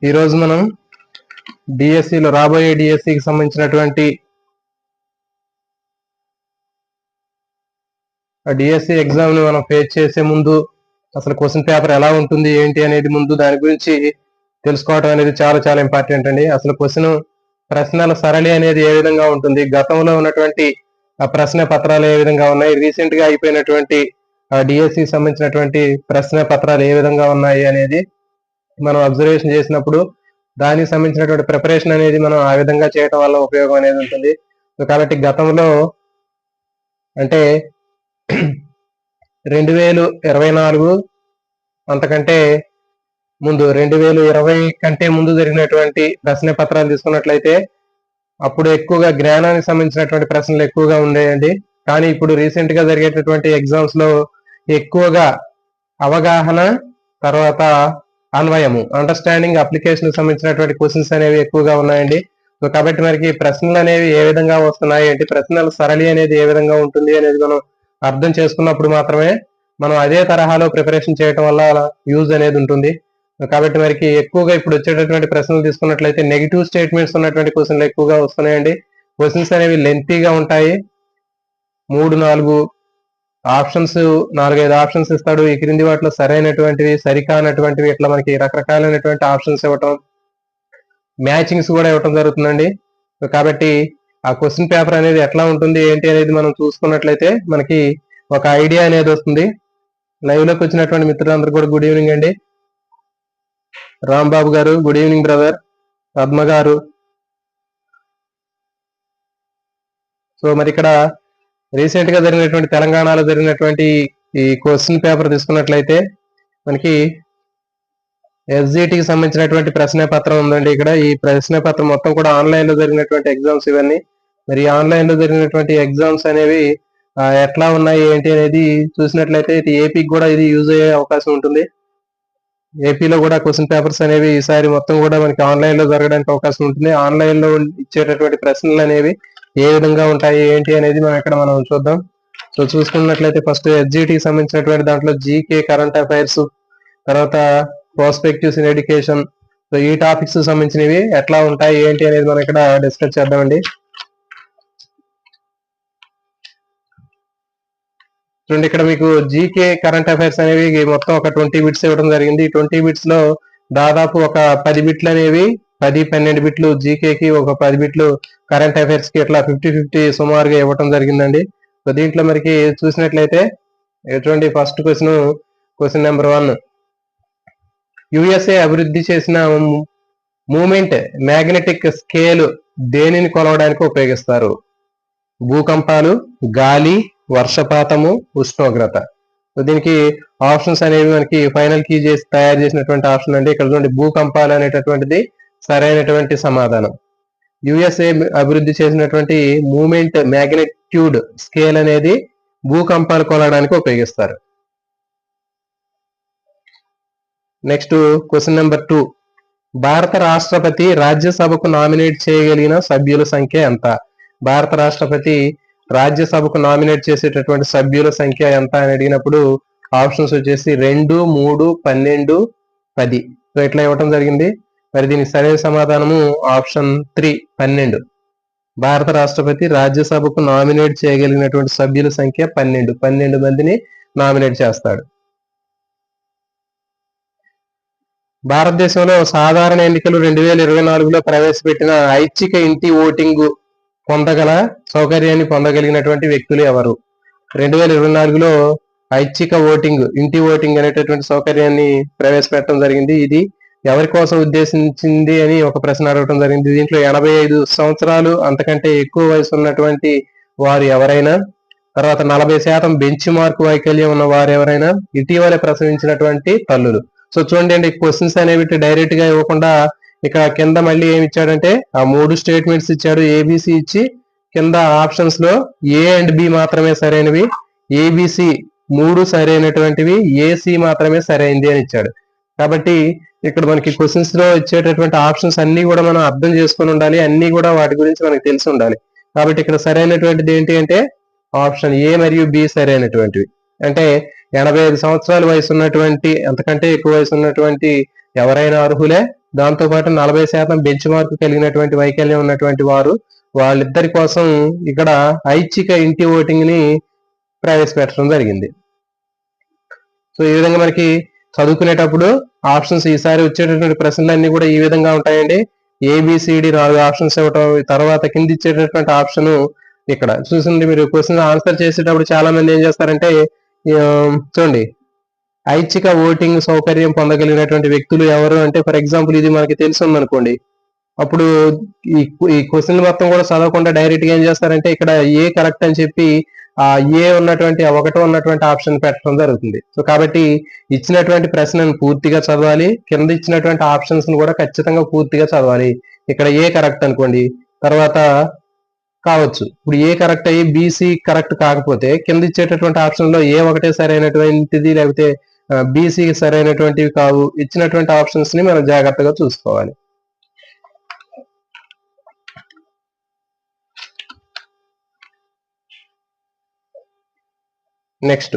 ఈరోజు మనం డిఎస్సిలో రాబోయే డిఎస్సికి సంబంధించినటువంటి డిఎస్సి ఎగ్జామ్ ని మనం ఫేస్ చేసే ముందు అసలు క్వశ్చన్ పేపర్ ఎలా ఉంటుంది ఏంటి అనేది ముందు దాని గురించి తెలుసుకోవడం అనేది చాలా చాలా ఇంపార్టెంట్ అండి. అసలు ప్రశ్నల సరళి అనేది ఏ విధంగా ఉంటుంది, గతంలో ఉన్నటువంటి ప్రశ్న పత్రాలు ఏ విధంగా ఉన్నాయి, రీసెంట్ గా అయిపోయినటువంటి డిఎస్సి సంబంధించినటువంటి ప్రశ్న పత్రాలు ఏ విధంగా ఉన్నాయి అనేది మనం అబ్జర్వేషన్ చేసినప్పుడు దానికి సంబంధించినటువంటి ప్రిపరేషన్ అనేది మనం ఆ విధంగా చేయడం వల్ల ఉపయోగం అనేది ఉంటుంది. కాబట్టి గతంలో అంటే 2024 అంతకంటే ముందు 2020 కంటే ముందు జరిగినటువంటి ప్రశ్న పత్రాలు తీసుకున్నట్లయితే అప్పుడు ఎక్కువగా జ్ఞానానికి సంబంధించినటువంటి ప్రశ్నలు ఎక్కువగా ఉండేయండి. కానీ ఇప్పుడు రీసెంట్ గా జరిగేటటువంటి ఎగ్జామ్స్ లో ఎక్కువగా అవగాహన, తర్వాత అన్వయము, అండర్స్టాండింగ్, అప్లికేషన్ సంబంధించినటువంటి క్వశ్చన్స్ అనేవి ఎక్కువగా ఉన్నాయండి. సో కాబట్టి మనకి ప్రశ్నలు అనేవి ఏ విధంగా వస్తున్నాయి అంటే ప్రశ్నల సరళి అనేది ఏ విధంగా ఉంటుంది అనేది మనం అర్థం చేసుకున్నప్పుడు మాత్రమే మనం అదే తరహాలో ప్రిపరేషన్ చేయడం వల్ల యూజ్ అనేది ఉంటుంది. కాబట్టి మనకి ఎక్కువగా ఇప్పుడు వచ్చేటటువంటి ప్రశ్నలు తీసుకున్నట్లయితే నెగిటివ్ స్టేట్మెంట్స్ ఉన్నటువంటి క్వశ్చన్లు ఎక్కువగా వస్తున్నాయండి. క్వశ్చన్స్ అనేవి లెంతీగా ఉంటాయి. 3-4 ఆప్షన్స్, 4-5 ఆప్షన్స్ ఇస్తాడు. ఈ క్రింది వాటిలో సరైనటువంటివి, సరికానటువంటివి, ఇట్లా మనకి రకరకాలైనటువంటి ఆప్షన్స్ ఇవ్వటం, మ్యాచింగ్స్ కూడా ఇవ్వటం జరుగుతుందండి. కాబట్టి ఆ క్వశ్చన్ పేపర్ అనేది ఎట్లా ఉంటుంది ఏంటి అనేది మనం చూసుకున్నట్లయితే మనకి ఒక ఐడియా అనేది వస్తుంది. లైవ్ లోకి వచ్చినటువంటి మిత్రులందరూ కూడా గుడ్ ఈవినింగ్ అండి. రాంబాబు గారు గుడ్ ఈవినింగ్ బ్రదర్, పద్మ గారు. సో మరి ఇక్కడ రీసెంట్ గా జరిగినటువంటి తెలంగాణలో జరిగినటువంటి ఈ క్వశ్చన్ పేపర్ తీసుకున్నట్లయితే మనకి ఎస్జిటికి సంబంధించినటువంటి ప్రశ్న పత్రం ఉందండి. ఇక్కడ ఈ ప్రశ్న పత్రం మొత్తం కూడా ఆన్లైన్ లో జరిగినటువంటి ఎగ్జామ్స్ ఇవన్నీ. మరి ఆన్లైన్ లో జరిగినటువంటి ఎగ్జామ్స్ అనేవి ఎట్లా ఉన్నాయి ఏంటి అనేది చూసినట్లయితే ఇది ఏపీకి కూడా ఇది యూజ్ అయ్యే అవకాశం ఉంటుంది. ఏపీలో కూడా క్వశ్చన్ పేపర్స్ అనేవి ఈసారి మొత్తం కూడా మనకి ఆన్లైన్ లో జరగడానికి అవకాశం ఉంటుంది. ఆన్లైన్ లో ఇచ్చేటటువంటి ప్రశ్నలు అనేవి ఏ విధంగా ఉంటాయి ఏంటి అనేది మనం చూద్దాం. సో చూసుకున్నట్లయితే ఫస్ట్ ఎస్జిటికి సంబంధించినటువంటి దాంట్లో జీకే, కరెంట్ అఫైర్స్, తర్వాత ప్రాస్పెక్టివ్స్ ఇన్ ఎడ్యుకేషన్, సో ఈ టాపిక్స్ సంబంధించినవి ఎట్లా ఉంటాయి ఏంటి అనేది మనం ఇక్కడ డిస్కస్ చేద్దామండి. చూడండి, ఇక్కడ మీకు జీకే, కరెంట్ అఫైర్స్ అనేవి మొత్తం ఒక 20 బిట్స్ ఇవ్వడం జరిగింది. ఈ 20 బిట్స్ లో దాదాపు ఒక 10 బిట్లు అనేవి 10-12 బిట్లు జీకేకి, ఒక 10 బిట్లు కరెంట్ అఫైర్స్ కి, ఇట్లా 50-50 సుమారుగా ఇవ్వటం జరిగిందండి. సో దీంట్లో మనకి చూసినట్లయితే చూడండి, ఫస్ట్ క్వశ్చన్ నెంబర్ 1, యుఎస్ఏ అభివృద్ధి చేసిన మూమెంట్ మ్యాగ్నెటిక్ స్కేల్ దేనిని కొలవడానికి ఉపయోగిస్తారు? భూకంపాలు, గాలి, వర్షపాతము, ఉష్ణోగ్రత. సో దీనికి ఆప్షన్స్ అనేవి మనకి ఫైనల్ కీ చేసి తయారు చేసినటువంటి ఆప్షన్ అండి. ఇక్కడ చూడండి, భూకంపాలు అనేటటువంటిది సరైనటువంటి సమాధానం. యుఎస్ఏ అభివృద్ధి చేసినటువంటి మూమెంట్ మ్యాగ్నిట్యూడ్ స్కేల్ అనేది భూకంపాలు కొలవడానికి ఉపయోగిస్తారు. నెక్స్ట్ క్వశ్చన్ నెంబర్ 2, భారత రాష్ట్రపతి రాజ్యసభకు నామినేట్ చేయగలిగిన సభ్యుల సంఖ్య ఎంత? భారత రాష్ట్రపతి రాజ్యసభకు నామినేట్ చేసేటటువంటి సభ్యుల సంఖ్య ఎంత అని అడిగినప్పుడు ఆప్షన్స్ వచ్చేసి 2, 3, 12, 10. సో ఇట్లా ఇవ్వటం జరిగింది. మరి దీనికి సరైన సమాధానము ఆప్షన్ 3, 12. భారత రాష్ట్రపతి రాజ్యసభకు నామినేట్ చేయగలిగినటువంటి సభ్యుల సంఖ్య 12 మందిని నామినేట్ చేస్తాడు. భారతదేశంలో సాధారణ ఎన్నికలు 2024లో ప్రవేశపెట్టిన ఐచ్ఛిక ఇంటి ఓటింగ్ పొందగల సౌకర్యాన్ని పొందగలిగినటువంటి వ్యక్తులు ఎవరు? 2024లో ఐచ్ఛిక ఓటింగ్, ఇంటి ఓటింగ్ అనేటటువంటి సౌకర్యాన్ని ప్రవేశపెట్టడం జరిగింది. ఇది ఎవరి కోసం ఉద్దేశించింది అని ఒక ప్రశ్న అడగడం జరిగింది. దీంట్లో 85 సంవత్సరాలు అంతకంటే ఎక్కువ వయసు ఉన్నటువంటి వారు ఎవరైనా, తర్వాత 40% బెంచ్ మార్క్ వైకల్యం ఉన్న వారు ఎవరైనా, ఇటీవలే ప్రసవించినటువంటి తల్లులు. సో చూడండి, క్వశ్చన్స్ అనేవి డైరెక్ట్ గా ఇవ్వకుండా ఇక్కడ కింద మళ్ళీ ఏమి ఇచ్చాడంటే ఆ 3 స్టేట్మెంట్స్ ఇచ్చాడు, ఏబిసి ఇచ్చి కింద ఆప్షన్స్ లో ఏ అండ్ బి మాత్రమే సరైనవి, ఏబిసి 3 సరైనటువంటివి, ఏసి మాత్రమే సరైనది అని ఇచ్చాడు. కాబట్టి ఇక్కడ మనకి క్వశ్చన్స్ లో ఇచ్చేటటువంటి ఆప్షన్స్ అన్ని కూడా మనం అర్థం చేసుకుని ఉండాలి, అన్ని కూడా వాటి గురించి మనకు తెలిసి ఉండాలి. కాబట్టి ఇక్కడ సరైనటువంటిది ఏంటి అంటే ఆప్షన్ ఏ మరియు బి సరైనటువంటివి. అంటే 85 సంవత్సరాల వయసు ఉన్నటువంటి, అంతకంటే ఎక్కువ వయసు ఉన్నటువంటి ఎవరైనా అర్హులే, దాంతో పాటు 40% బెంచ్ మార్క్ కలిగినటువంటి వైకల్యం ఉన్నటువంటి వారు, వాళ్ళిద్దరి కోసం ఇక్కడ ఐచ్ఛిక ఇంటి ఓటింగ్ ని ప్రవేశపెట్టడం జరిగింది. సో ఈ విధంగా మనకి చదువుకునేటప్పుడు ఆప్షన్స్ ఈసారి వచ్చేటటువంటి ప్రశ్నలన్నీ కూడా ఈ విధంగా ఉంటాయండి. ఏబిసిడి 4 ఆప్షన్స్ ఇవ్వటం, తర్వాత కింద ఇచ్చేటటువంటి ఆప్షన్ ఇక్కడ చూసింది. మీరు క్వశ్చన్ ఆన్సర్ చేసేటప్పుడు చాలా మంది ఏం చేస్తారంటే చూడండి, ఐచ్ఛిక ఓటింగ్ సౌకర్యం పొందగలిగినటువంటి వ్యక్తులు ఎవరు అంటే, ఫర్ ఎగ్జాంపుల్ ఇది మనకి తెలిసింది అనుకోండి, అప్పుడు ఈ క్వశ్చన్ మొత్తం కూడా చదవకుండా డైరెక్ట్ గా ఏం చేస్తారంటే ఇక్కడ ఏ కరెక్ట్ అని చెప్పి ఆ ఏ ఉన్నటువంటి ఒకటో ఉన్నటువంటి ఆప్షన్ పెట్టడం జరుగుతుంది. సో కాబట్టి ఇచ్చినటువంటి ప్రశ్నను పూర్తిగా చదవాలి, కింద ఇచ్చినటువంటి ఆప్షన్స్ ను కూడా ఖచ్చితంగా పూర్తిగా చదవాలి. ఇక్కడ ఏ కరెక్ట్ అనుకోండి, తర్వాత కావచ్చు ఇప్పుడు ఏ కరెక్ట్ అయ్యి బీసీ కరెక్ట్ కాకపోతే కింద ఇచ్చేటటువంటి ఆప్షన్ లో ఏ ఒకటే సరైనటువంటిది, లేకపోతే బీసీ సరైనటువంటివి కావు. ఇచ్చినటువంటి ఆప్షన్స్ ని మనం జాగ్రత్తగా చూసుకోవాలి. నెక్స్ట్,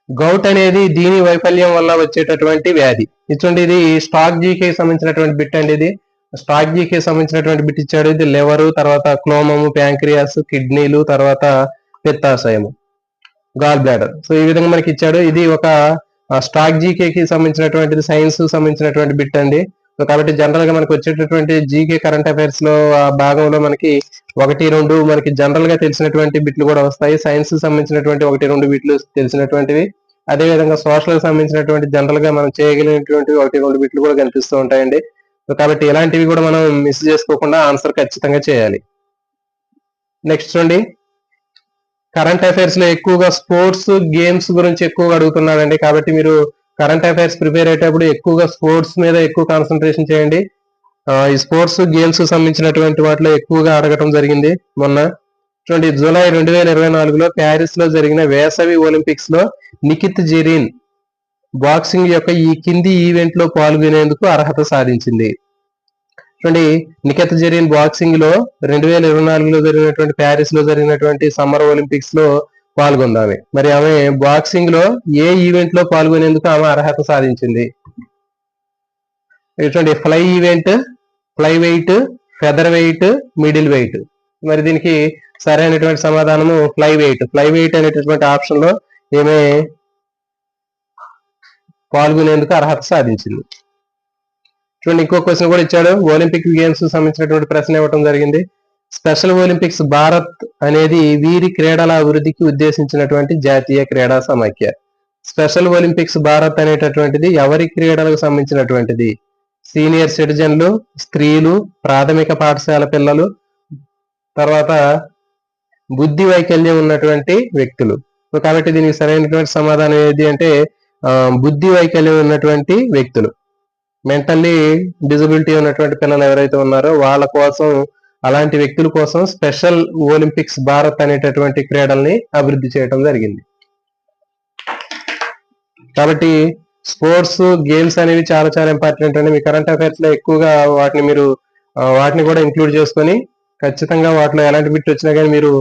గౌట్ అనేది దీని వైఫల్యం వల్ల వచ్చేటటువంటి వ్యాధి. ఇటువంటి ఇది స్టాక్ జీకే సంబంధించినటువంటి బిట్ అండి. ఇది స్టాక్ జీకే సంబంధించినటువంటి బిట్ ఇచ్చాడు. ఇది లివరు, తర్వాత క్లోమము, ప్యాంక్రియాస్, కిడ్నీలు, తర్వాత పిత్తాశయము, గాల్ బ్లాడర్. సో ఈ విధంగా మనకి ఇచ్చాడు. ఇది ఒక స్టాక్ జీకేకి సంబంధించినటువంటిది, సైన్స్ సంబంధించినటువంటి బిట్ అండి. సో కాబట్టి జనరల్ గా మనకి వచ్చేటటువంటి జీకే కరెంట్ అఫైర్స్ లో ఆ భాగంలో మనకి 1-2 మనకి జనరల్ గా తెలిసినటువంటి బిట్లు కూడా వస్తాయి. సైన్స్ సంబంధించినటువంటి 1-2 బిట్లు తెలిసినటువంటివి, అదే విధంగా సోషల్ సంబంధించినటువంటి జనరల్ గా మనం చేయగలిగినటువంటి 1-2 బిట్లు కూడా కనిపిస్తూ ఉంటాయండి. సో కాబట్టి ఇలాంటివి కూడా మనం మిస్ చేసుకోకుండా ఆన్సర్ ఖచ్చితంగా చేయాలి. నెక్స్ట్ చూడండి, కరెంట్ అఫైర్స్ లో ఎక్కువగా స్పోర్ట్స్ గేమ్స్ గురించి ఎక్కువగా అడుగుతున్నాడండి. కాబట్టి మీరు కరెంట్ అఫైర్స్ ప్రిపేర్ అయ్యేటప్పుడు ఎక్కువగా స్పోర్ట్స్ మీద ఎక్కువ కాన్సన్ట్రేషన్ చేయండి. ఈ స్పోర్ట్స్ గేమ్స్ సంబంధించినటువంటి వాటిలో ఎక్కువగా అడగటం జరిగింది. మొన్న చూడండి, జూలై 2024లో ప్యారిస్ లో జరిగిన వేసవి ఒలింపిక్స్ లో నిఖిత్ జెరీన్ బాక్సింగ్ యొక్క ఈ కింది ఈవెంట్ లో పాల్గొనేందుకు అర్హత సాధించింది. చూడండి, నిఖిత్ జెరీన్ బాక్సింగ్ లో 2024లో జరిగినటువంటి ప్యారిస్ లో జరిగినటువంటి సమ్మర్ ఒలింపిక్స్ లో పాల్గొందామె. మరి ఆమె బాక్సింగ్ లో ఏ ఈవెంట్ లో పాల్గొనేందుకు ఆమె అర్హత సాధించింది? చూడండి, fly event, fly weight, feather weight, middle weight. మరి దీనికి సరైనటువంటి సమాధానము ఫ్లై వెయిట్. ఫ్లై వెయిట్ అనేటటువంటి ఆప్షన్ లో ఏమే పాల్గొనేందుకు అర్హత సాధించింది. చూడండి, ఇంకో క్వశ్చన్ కూడా ఇచ్చాడు. ఒలింపిక్ గేమ్స్ సంబంధించినటువంటి ప్రశ్న ఇవ్వడం జరిగింది. స్పెషల్ ఒలింపిక్స్ భారత్ అనేది వీరి క్రీడల అభివృద్ధికి ఉద్దేశించినటువంటి జాతీయ క్రీడా సమాఖ్య. స్పెషల్ ఒలింపిక్స్ భారత్ అనేటటువంటిది ఎవరి క్రీడలకు సంబంధించినటువంటిది? సీనియర్ సిటిజన్లు, స్త్రీలు, ప్రాథమిక పాఠశాల పిల్లలు, తర్వాత బుద్ధి వైకల్యం ఉన్నటువంటి వ్యక్తులు. కాబట్టి దీనికి సరైనటువంటి సమాధానం ఏది అంటే బుద్ధి వైకల్యం ఉన్నటువంటి వ్యక్తులు, మెంటల్లీ డిజబిలిటీ ఉన్నటువంటి పిల్లలు ఎవరైతే ఉన్నారో వాళ్ళ కోసం, అలాంటి వ్యక్తుల కోసం స్పెషల్ ఒలింపిక్స్ భారత్ అనేటటువంటి క్రీడల్ని అభివృద్ధి చేయడం జరిగింది. కాబట్టి స్పోర్ట్స్ గేమ్స్ అనేవి చాలా చాలా ఇంపార్టెంట్ అండి. మీ కరెంట్ అఫైర్స్ లో ఎక్కువగా వాటిని కూడా ఇంక్లూడ్ చేసుకొని ఖచ్చితంగా వాటిలో ఎలాంటి బిట్ వచ్చినా కానీ మీరు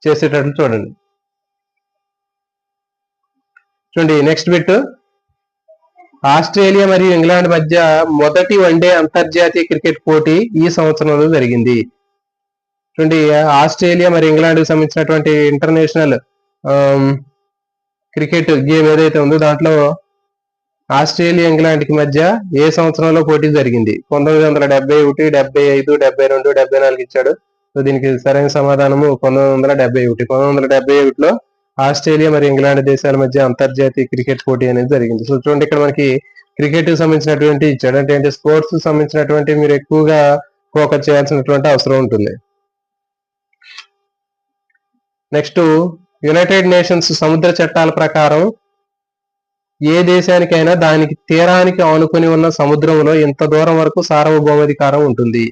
చేసేటట్లు చూడండి. చూడండి, నెక్స్ట్ బిట్, ఆస్ట్రేలియా మరియు ఇంగ్లాండ్ మధ్య మొదటి వన్డే అంతర్జాతీయ క్రికెట్ పోటీ ఈ సంవత్సరంలో జరిగింది. చూడండి, ఆస్ట్రేలియా మరియు ఇంగ్లాండ్ కి సంబంధించినటువంటి ఇంటర్నేషనల్ క్రికెట్ గేమ్ ఏదైతే ఉందో దాంట్లో ఆస్ట్రేలియా ఇంగ్లాండ్ కి మధ్య ఏ సంవత్సరంలో పోటీ జరిగింది? 1971, 75, 72, 74 ఇచ్చాడు. సో దీనికి సరైన సమాధానము 1971. 1971లో ఆస్ట్రేలియా మరియు ఇంగ్లాండ్ దేశాల మధ్య అంతర్జాతీయ క్రికెట్ పోటీ అనేది జరిగింది. సో చూడండి, ఇక్కడ మనకి క్రికెట్ సంబంధించినటువంటి ఇచ్చాడు. అంటే స్పోర్ట్స్ సంబంధించినటువంటి మీరు ఎక్కువగా ఫోకస్ చేయాల్సినటువంటి అవసరం ఉంటుంది. నెక్స్ట్, యునైటెడ్ నేషన్స్ సముద్ర చట్టాల ప్రకారం ఏ దేశానికైనా దానికి తీరానికి ఆనుకొని ఉన్న సముద్రంలో ఇంత దూరం వరకు సార్వభౌమాధికారం ఉంటుంది.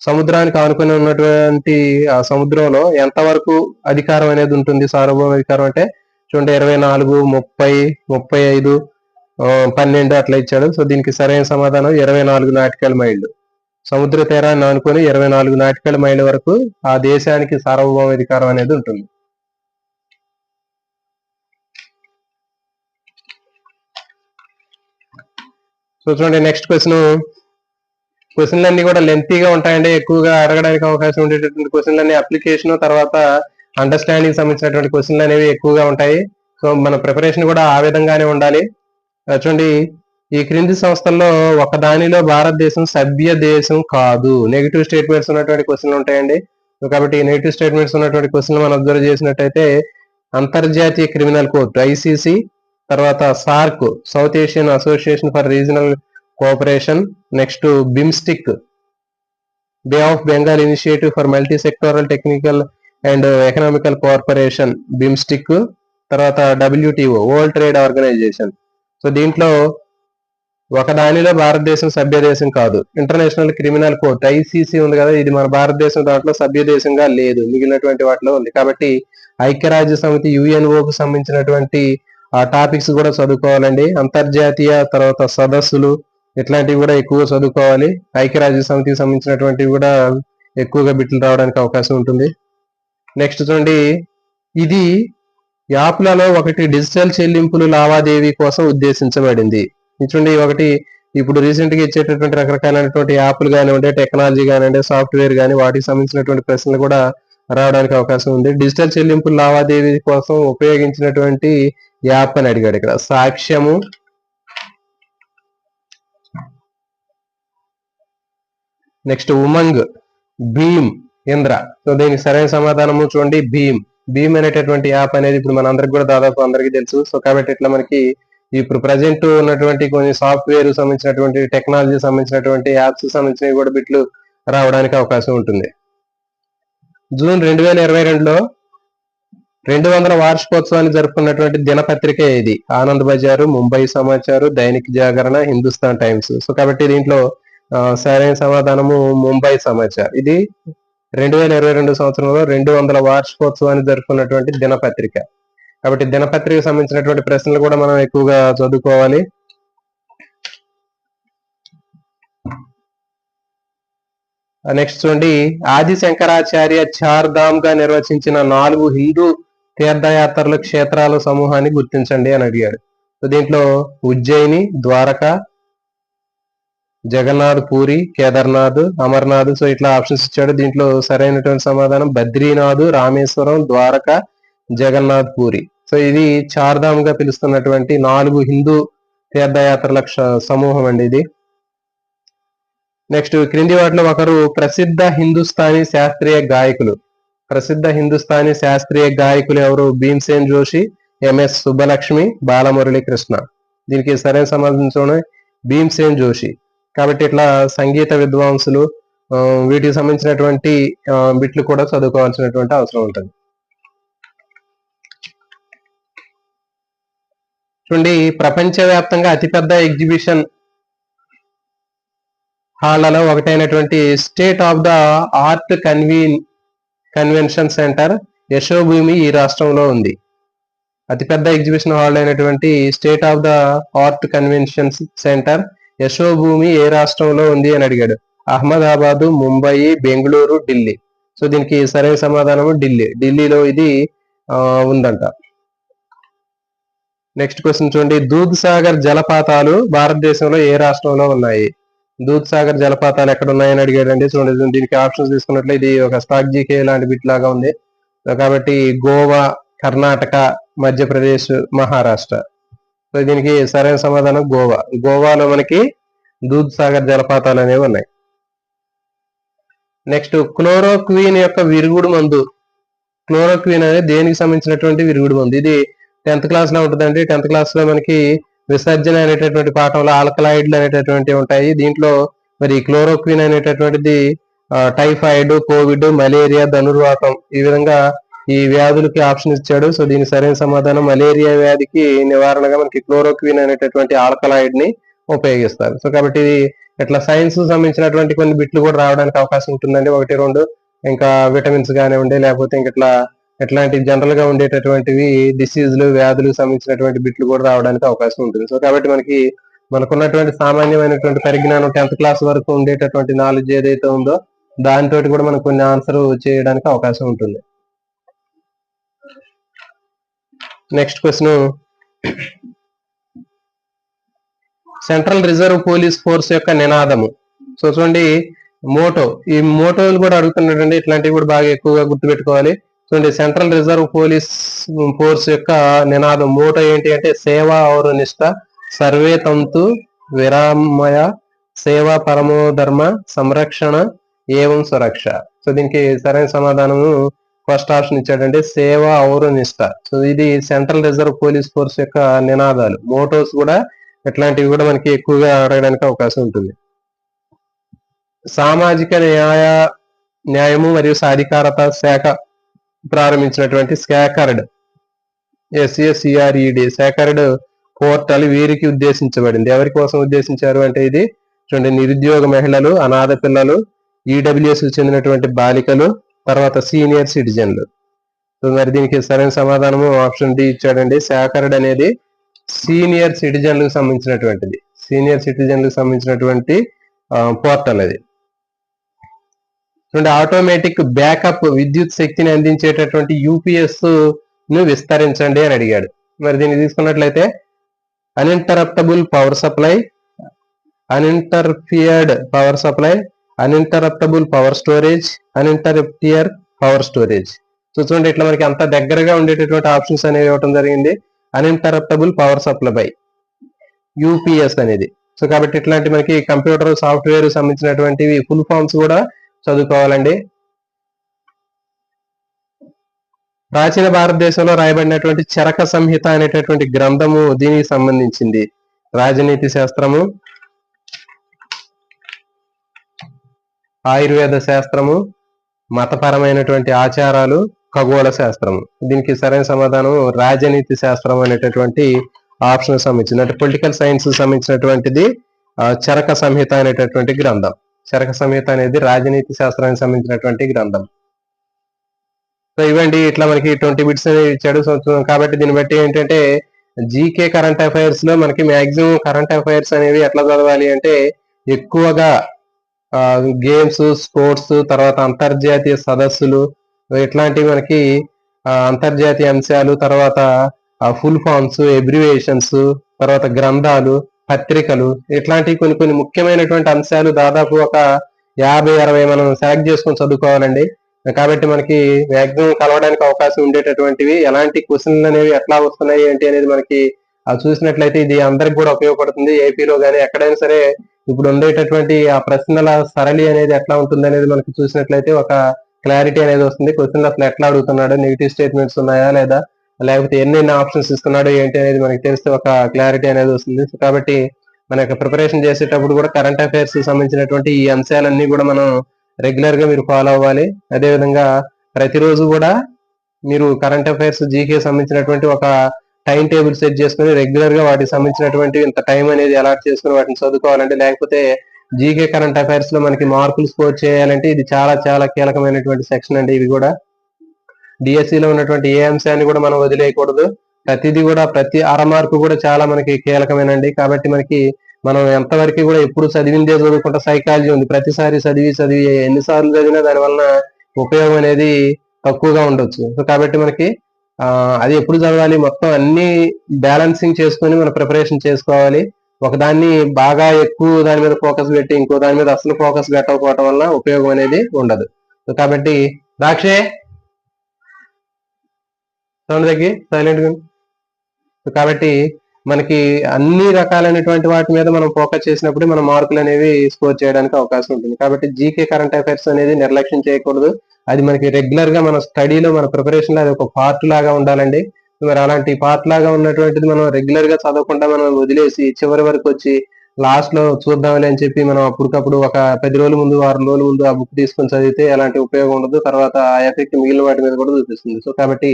సముద్రానికి ఆనుకొని ఉన్నటువంటి ఆ సముద్రంలో ఎంత వరకు అధికారం అనేది ఉంటుంది? సార్వభౌమాధికారం అంటే చూడండి, 24, 30, 35, 12 అట్లా ఇచ్చాడు. సో దీనికి సరైన సమాధానం 24 నాటికల్ మైళ్ళు. సముద్ర తీరాన్ని ఆనుకొని 24 నాటికల్ మైళ్ళ వరకు ఆ దేశానికి సార్వభౌమాధికారం అనేది ఉంటుంది. సో చూడండి నెక్స్ట్ క్వశ్చన్లు అన్ని కూడా లెంతీగా ఉంటాయండి, ఎక్కువగా అడగడానికి అవకాశం ఉండేటటువంటి క్వశ్చన్లు అన్ని అప్లికేషన్ తర్వాత అండర్స్టాండింగ్ సంబంధించినటువంటి క్వశ్చన్లు అనేవి ఎక్కువగా ఉంటాయి. సో మన ప్రిపరేషన్ కూడా ఆ విధంగానే ఉండాలి. చూడండి ఈ క్రింది సంస్థల్లో ఒక దానిలో భారతదేశం సభ్య దేశం కాదు. నెగిటివ్ స్టేట్మెంట్స్ ఉన్నటువంటి క్వశ్చన్లు ఉంటాయండి. సో కాబట్టి నెగిటివ్ స్టేట్మెంట్స్ ఉన్నటువంటి క్వశ్చన్లు మనం అబ్జర్వ్ చేసినట్టయితే అంతర్జాతీయ క్రిమినల్ కోర్టు ఐసీసీ, తర్వాత SAARC South Asian Association for Regional Cooperation, next BIMSTEC Bay of Bengal Initiative for Multi Sectoral Technical and Economical Cooperation BIMSTEC, తర్వాత WTO World Trade Organization. So దీంట్లో ఒక దానిలో భారతదేశం సభ్య దేశం కాదు. ఇంటర్నేషనల్ క్రిమినల్ కోర్ట్ ఐసీసీ ఉంది కదా, ఇది మన భారతదేశం దాంట్లో సభ్య దేశంగా లేదు, మిగిలినటువంటి వాటిలో ఉంది. కాబట్టి ఐక్యరాజ్య సమితి యుఎన్ఓకు సంబంధించినటువంటి ఆ టాపిక్స్ కూడా చదువుకోవాలండి. అంతర్జాతీయ తర్వాత సదస్సులు ఇట్లాంటివి కూడా ఎక్కువగా చదువుకోవాలి. ఐక్యరాజ్య సమితికి సంబంధించినటువంటివి కూడా ఎక్కువగా బిట్లు రావడానికి అవకాశం ఉంటుంది. నెక్స్ట్ చూడండి, ఇది యాప్లలో ఒకటి డిజిటల్ చెల్లింపులు లావాదేవీ కోసం ఉద్దేశించబడింది. చూడండి ఒకటి ఇప్పుడు రీసెంట్ గా ఇచ్చేటటువంటి రకరకాలైనటువంటి యాప్లు కానివ్వండి, టెక్నాలజీ కానివ్వండి, సాఫ్ట్వేర్ కానీ వాటికి సంబంధించినటువంటి ప్రశ్నలు కూడా రావడానికి అవకాశం ఉంది. డిజిటల్ చెల్లింపులు లావాదేవీ కోసం ఉపయోగించినటువంటి యాప్ అని అడిగాడు ఇక్కడ. సాక్ష్యము, నెక్స్ట్ ఉమంగ్, భీమ్, ఇంద్ర. సో దీనికి సరైన సమాధానము చూడండి భీమ్. భీమ్ అనేటటువంటి యాప్ అనేది ఇప్పుడు మనందరికి కూడా దాదాపు అందరికీ తెలుసు. సో కాబట్టి ఇట్లా మనకి ఇప్పుడు ప్రజెంట్ ఉన్నటువంటి కొన్ని సాఫ్ట్వేర్ సంబంధించినటువంటి టెక్నాలజీ సంబంధించినటువంటి యాప్స్ సంబంధించినవి కూడా బిట్లు రావడానికి అవకాశం ఉంటుంది. జూన్ 2022లో 200 వార్షికోత్సవాన్ని జరుపుకున్నటువంటి దినపత్రిక ఇది. ఆనంద్ బజారు, ముంబై సమాచారు, దైనిక్ జాగరణ, హిందుస్థాన్ టైమ్స్. సో కాబట్టి దీంట్లో సరైన సమాధానము ముంబై సమాచార్. ఇది 2022 సంవత్సరంలో 200 వార్షికోత్సవాన్ని జరుపుకున్నటువంటి దినపత్రిక. కాబట్టి దినపత్రిక సంబంధించినటువంటి ప్రశ్నలు కూడా మనం ఎక్కువగా చదువుకోవాలి. నెక్స్ట్ చూడండి, ఆది శంకరాచార్య చార్ధామ్ గా నిర్వచించిన 4 హిందూ తీర్థయాత్రల క్షేత్రాల సమూహాన్ని గుర్తించండి అని అడిగాడు. సో దీంట్లో ఉజ్జయిని, ద్వారకా, జగన్నాథ్, పూరి, కేదార్నాథ్, అమర్నాథ్. సో ఇట్లా ఆప్షన్స్ ఇచ్చాడు. దీంట్లో సరైనటువంటి సమాధానం బద్రీనాథ్, రామేశ్వరం, ద్వారకా, జగన్నాథ్, పూరి. సో ఇది చార్ధామ్ గా పిలుస్తున్నటువంటి 4 హిందూ తీర్థయాత్రల సమూహం అండి ఇది. నెక్స్ట్ క్రింది వాటిలో ఒకరు ప్రసిద్ధ హిందుస్థానీ శాస్త్రీయ గాయకులు. ప్రసిద్ధ హిందుస్థానీ శాస్త్రీయ గాయకులు ఎవరు? భీమ్సేన్ జోషి, ఎంఎస్ సుబ్బలక్ష్మి, బాలమురళీ కృష్ణ. దీనికి సరైన సమాధానం భీమ్సేన్ జోషి. కాబట్టి ఇట్లా సంగీత విద్వాంసులు వీటికి సంబంధించినటువంటి బిట్లు కూడా చదువుకోవాల్సినటువంటి అవసరం ఉంటుంది. చూడండి, ప్రపంచవ్యాప్తంగా అతిపెద్ద ఎగ్జిబిషన్ హాళ్లలో ఒకటైనటువంటి state of the art convention center Yashobhoomi ఈ రాష్ట్రంలో ఉంది. అతిపెద్ద ఎగ్జిబిషన్ హాల్ అయినటువంటి state of the art convention center Yashobhoomi ఏ రాష్ట్రంలో ఉంది అని అడిగాడు. అహ్మదాబాదు, ముంబై, బెంగళూరు, ఢిల్లీ. సో దీనికి సరైన సమాధానము ఢిల్లీ. ఢిల్లీలో ఇది ఉందంట. నెక్స్ట్ క్వశ్చన్ చూడండి, దూద్ సాగర్ జలపాతాలు భారతదేశంలో ఏ రాష్ట్రంలో ఉన్నాయి? దూద్ సాగర్ జలపాతాలు ఎక్కడ ఉన్నాయని అడిగాడండి. చూడండి దీనికి ఆప్షన్స్ తీసుకున్నట్లే ఇది ఒక స్టాక్ జీకే లాంటి బిట్ లాగా ఉంది. కాబట్టి గోవా, కర్ణాటక, మధ్యప్రదేశ్, మహారాష్ట్ర. సో దీనికి సరైన సమాధానం గోవా. గోవాలో మనకి దూద్ సాగర్ జలపాతాలు అనేవి ఉన్నాయి. నెక్స్ట్ క్లోరోక్విన్ యొక్క విరుగుడు మందు. క్లోరోక్విన్ అనేది దేనికి సంబంధించినటువంటి విరుగుడు మందు? ఇది 10th క్లాస్ లో ఉంటుందండి. 10th క్లాస్ లో మనకి విసర్జన అనేటటువంటి పాఠంలో ఆల్కలాయిడ్లు అనేటటువంటివి ఉంటాయి. దీంట్లో మరి క్లోరోక్విన్ అనేటటువంటిది టైఫాయిడ్, కోవిడ్, మలేరియా, ధనుర్వాతం ఈ విధంగా ఈ వ్యాధులకి ఆప్షన్ ఇచ్చాడు. సో దీని సరైన సమాధానం మలేరియా వ్యాధికి నివారణగా మనకి క్లోరోక్విన్ అనేటటువంటి ఆల్కలాయిడ్ ని ఉపయోగిస్తారు. సో కాబట్టి ఇట్లా సైన్స్ సంబంధించినటువంటి కొన్ని బిట్లు కూడా రావడానికి అవకాశం ఉంటుందండి. 1, 2 ఇంకా విటమిన్స్ కానివ్వండి, లేకపోతే ఇంక ఎట్లాంటి జనరల్ గా ఉండేటటువంటివి డిసీజులు, వ్యాధులకు సంబంధించినటువంటి బిట్లు కూడా రావడానికి అవకాశం ఉంటుంది. సో కాబట్టి మనకున్నటువంటి సామాన్యమైనటువంటి పరిజ్ఞానం 10th క్లాస్ వరకు ఉండేటటువంటి నాలెడ్జ్ ఏదైతే ఉందో దానితో కూడా మనకు కొన్ని ఆన్సర్ చేయడానికి అవకాశం ఉంటుంది. Next question, central reserve police force యొక్క నినాదము. సో చూడండి మోటో, ఈ మోటోలు కూడా అడుగుతున్నాడండి, ఇట్లాంటివి కూడా బాగా ఎక్కువగా గుర్తుపెట్టుకోవాలి. చూడండి సెంట్రల్ రిజర్వ్ పోలీస్ ఫోర్స్ యొక్క నినాదం మోటో ఏంటి అంటే సేవా ఔర్ నిష్ఠ, సర్వే తంతు విరామయ, సేవా పరమో ధర్మ, సంరక్షణ ఏవం సురక్ష. సో దీనికి సరైన సమాధానము ఫస్ట్ ఆప్షన్ ఇచ్చాడంటే సేవ ఔర్ నిష్ఠ. సో ఇది సెంట్రల్ రిజర్వ్ పోలీస్ ఫోర్స్ యొక్క నినాదాలు. మోటోస్ కూడా ఇట్లాంటివి కూడా మనకి ఎక్కువగా అడగడానికి అవకాశం ఉంటుంది. సామాజిక న్యాయము మరియు సాధికారత శాఖ ప్రారంభించినటువంటి స్కాకర్డ్, స్కాకర్డ్ పోర్టల్ వీరికి ఉద్దేశించబడింది. ఎవరి కోసం ఉద్దేశించారు అంటే ఇది చూడండి నిరుద్యోగ మహిళలు, అనాథ పిల్లలు, ఈడబ్ల్యూఎస్ చెందినటువంటి బాలికలు, తర్వాత సీనియర్ సిటిజన్లు. సో మరి దీనికి సరైన సమాధానము ఆప్షన్ డి ఇచ్చాడండి. స్కాకర్డ్ అనేది సీనియర్ సిటిజన్లకు సంబంధించినటువంటిది, సీనియర్ సిటిజన్లకు సంబంధించినటువంటి పోర్టల్ అది. చూడండి ఆటోమేటిక్ బ్యాకప్ విద్యుత్ శక్తిని అందించేటటువంటి యూపీఎస్ ను విస్తరించండి అని అడిగాడు. మరి దీన్ని తీసుకున్నట్లయితే uninterruptible power supply, uninterfered power supply, uninterruptible power storage, uninterrupted power storage. So చూడండి ఇట్లా మనకి అంత దగ్గరగా ఉండేటటువంటి ఆప్షన్స్ అనేవి ఇవ్వడం జరిగింది. అన్ఇంటరప్టబుల్ పవర్ సప్లై యూపీఎస్ అనేది. సో కాబట్టి ఇట్లాంటి మనకి కంప్యూటర్ సాఫ్ట్వేర్ సంబంధించినటువంటివి ఫుల్ ఫామ్స్ కూడా చదువుకోవాలండి. ప్రాచీన భారతదేశంలో రాయబడినటువంటి చరక సంహిత అనేటటువంటి గ్రంథము దీనికి సంబంధించింది. రాజనీతి శాస్త్రము, ఆయుర్వేద శాస్త్రము, మతపరమైనటువంటి ఆచారాలు, ఖగోళ శాస్త్రము. దీనికి సరైన సమాధానం రాజనీతి శాస్త్రం అనేటటువంటి ఆప్షన్ సంబంధించింది. అంటే పొలిటికల్ సైన్స్ సంబంధించినటువంటిది చరక సంహిత అనేటటువంటి గ్రంథం. చరక సంహిత అనేది రాజనీతి శాస్త్రానికి సంబంధించినటువంటి గ్రంథం. సో ఇవ్వండి ఇట్లా మనకి 20 బిట్స్ అనేవి ఇచ్చాడు. సో కాబట్టి దీన్ని బట్టి ఏంటంటే జీకే కరెంట్ అఫైర్స్ లో మనకి మాక్సిమం కరెంట్ అఫైర్స్ అనేవి ఎట్లా చదవాలి అంటే ఎక్కువగా గేమ్స్, స్పోర్ట్స్, తర్వాత అంతర్జాతీయ సదస్సులు, ఇట్లాంటివి మనకి అంతర్జాతీయ అంశాలు, తర్వాత ఫుల్ ఫామ్స్, ఎబ్రివేషన్స్, తర్వాత గ్రంథాలు, పత్రికలు, ఇట్లాంటివి కొన్ని కొన్ని ముఖ్యమైనటువంటి అంశాలు దాదాపు ఒక 50-60 మనం సెలెక్ట్ చేసుకొని చదువుకోవాలండి. కాబట్టి మనకి మ్యాక్సిమం కలవడానికి అవకాశం ఉండేటటువంటివి ఎలాంటి క్వశ్చన్లు అనేవి ఎట్లా వస్తున్నాయి ఏంటి అనేది మనకి చూసినట్లయితే ఇది అందరికి కూడా ఉపయోగపడుతుంది. ఏపీలో కానీ ఎక్కడైనా సరే ఇప్పుడు ఉండేటటువంటి ఆ ప్రశ్నల సరళి అనేది ఎట్లా ఉంటుంది అనేది మనకి చూసినట్లయితే ఒక క్లారిటీ అనేది వస్తుంది. క్వశ్చన్లు అసలు ఎట్లా అడుగుతున్నాడు, నెగిటివ్ స్టేట్మెంట్స్ ఉన్నాయా లేదా, లేకపోతే ఎన్ని ఆప్షన్స్ ఇస్తున్నాడు ఏంటి అనేది మనకి తెలిస్తే ఒక క్లారిటీ అనేది వస్తుంది. సో కాబట్టి మన యొక్క ప్రిపరేషన్ చేసేటప్పుడు కూడా కరెంట్ అఫైర్స్ సంబంధించినటువంటి ఈ అంశాలన్నీ కూడా మనం రెగ్యులర్ గా మీరు ఫాలో అవ్వాలి. అదేవిధంగా ప్రతిరోజు కూడా మీరు కరెంట్ అఫైర్స్ జీకే సంబంధించినటువంటి ఒక టైం టేబుల్ సెట్ చేసుకుని రెగ్యులర్ గా వాటికి సంబంధించినటువంటి ఇంత టైం అనేది అలాట్ చేసుకుని వాటిని చదువుకోవాలంటే, లేకపోతే జీకే కరెంట్ అఫైర్స్ లో మనకి మార్కులు స్కోర్ చేయాలంటే ఇది చాలా చాలా కీలకమైనటువంటి సెక్షన్ అండి. ఇది కూడా డిఎస్సిలో ఉన్నటువంటి ఏ అంశాన్ని కూడా మనం వదిలేయకూడదు. ప్రతిదీ కూడా ప్రతి అర మార్కు కూడా చాలా మనకి కీలకమేనండి. కాబట్టి మనకి మనం ఎంతవరకు కూడా ఎప్పుడు చదివిందే చదువుకుంటా సైకాలజీ ఉంది. ప్రతిసారి చదివి ఎన్నిసార్లు చదివినా దానివల్ల ఉపయోగం అనేది తక్కువగా ఉండొచ్చు. సో కాబట్టి మనకి అది ఎప్పుడు చదవాలి, మొత్తం అన్ని బ్యాలెన్సింగ్ చేసుకొని మన ప్రిపరేషన్ చేసుకోవాలి. ఒకదాన్ని బాగా ఎక్కువ దాని మీద ఫోకస్ పెట్టి ఇంకో దాని మీద అసలు ఫోకస్ పెట్టకపోవడం వల్ల ఉపయోగం అనేది ఉండదు. సో కాబట్టి రాక్షే సౌండ్ తగ్గి సైలెంట్ గా. కాబట్టి మనకి అన్ని రకాలైనటువంటి వాటి మీద మనం ఫోకస్ చేసినప్పుడు మన మార్కులు అనేవి స్కోర్ చేయడానికి అవకాశం ఉంటుంది. కాబట్టి జీకే కరెంట్ అఫైర్స్ అనేది నిర్లక్ష్యం చేయకూడదు. అది మనకి రెగ్యులర్ గా మన స్టడీలో మన ప్రిపరేషన్ లో అది ఒక పార్ట్ లాగా ఉండాలండి. మరి అలాంటి పార్ట్ లాగా ఉన్నటువంటిది మనం రెగ్యులర్ గా చదవకుండా మనం వదిలేసి చివరి వరకు వచ్చి లాస్ట్ లో చూద్దాంలే అని చెప్పి మనం అప్పటికప్పుడు ఒక 10 రోజుల ముందు 6 రోజుల ముందు ఆ బుక్ తీసుకొని చదివితే ఎలాంటి ఉపయోగం ఉండదు. తర్వాత ఆ ఎఫెక్ట్ మిగిలిన వాటి మీద కూడా చూపిస్తుంది. సో కాబట్టి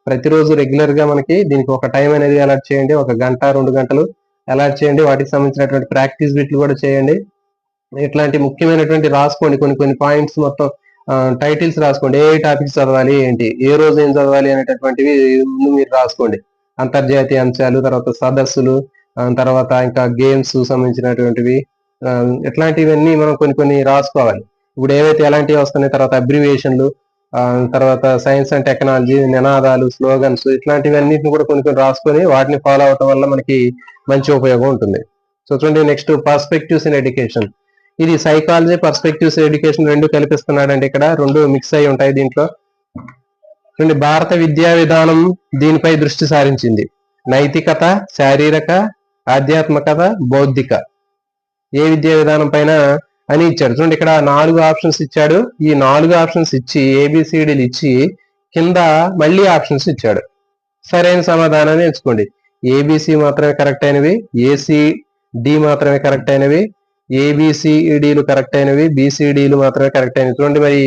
ప్రతిరోజు రెగ్యులర్ గా మనకి దీనికి ఒక టైం అనేది అలాట్ చేయండి. 1 గంట 2 గంటలు అలాట్ చేయండి. వాటికి సంబంధించినటువంటి ప్రాక్టీస్ బిట్లు కూడా చేయండి. ఇట్లాంటి ముఖ్యమైనటువంటి రాసుకోండి కొన్ని పాయింట్స్, మొత్తం టైటిల్స్ రాసుకోండి. ఏ టాపిక్స్ చదవాలి ఏంటి, ఏ రోజు ఏం చదవాలి అనేటటువంటివి ముందు మీరు రాసుకోండి. అంతర్జాతీయ అంశాలు, తర్వాత సదస్సులు, తర్వాత ఇంకా గేమ్స్ సంబంధించినటువంటివి, ఇట్లాంటివన్నీ మనం కొన్ని రాసుకోవాలి. ఇప్పుడు ఏవైతే ఎలాంటివి వస్తున్నాయి, తర్వాత అబ్రివేషన్లు, తర్వాత సైన్స్ అండ్ టెక్నాలజీ, నినాదాలు, స్లోగన్స్, ఇట్లాంటివన్నిటిని కూడా కొన్ని రాసుకొని వాటిని ఫాలో అవటం వల్ల మనకి మంచి ఉపయోగం ఉంటుంది. సో చూడండి నెక్స్ట్ పర్స్పెక్టివ్స్ ఇన్ ఎడ్యుకేషన్. ఇది సైకాలజీ, పర్స్పెక్టివ్స్ ఎడ్యుకేషన్ రెండు కల్పిస్తున్నాడండి. ఇక్కడ రెండు మిక్స్ అయి ఉంటాయి దీంట్లో. చూడండి భారత విద్యా విధానం దీనిపై దృష్టి సారించింది. నైతికత, శారీరక, ఆధ్యాత్మికత, బౌద్ధిక. ఏ విద్యా విధానం పైన అని ఇచ్చాడు. చూడండి ఇక్కడ 4 ఆప్షన్స్ ఇచ్చాడు. ఈ 4 ఆప్షన్స్ ఇచ్చి ఏబిసిడీలు ఇచ్చి కింద మళ్ళీ ఆప్షన్స్ ఇచ్చాడు. సరైన సమాధానాన్ని ఎంచుకోండి. ఏబిసి మాత్రమే కరెక్ట్ అయినవి, ఏసీడి మాత్రమే కరెక్ట్ అయినవి, ఏబిసిడీలు కరెక్ట్ అయినవి, బిసిడీలు మాత్రమే కరెక్ట్ అయినవి. చూడండి మరి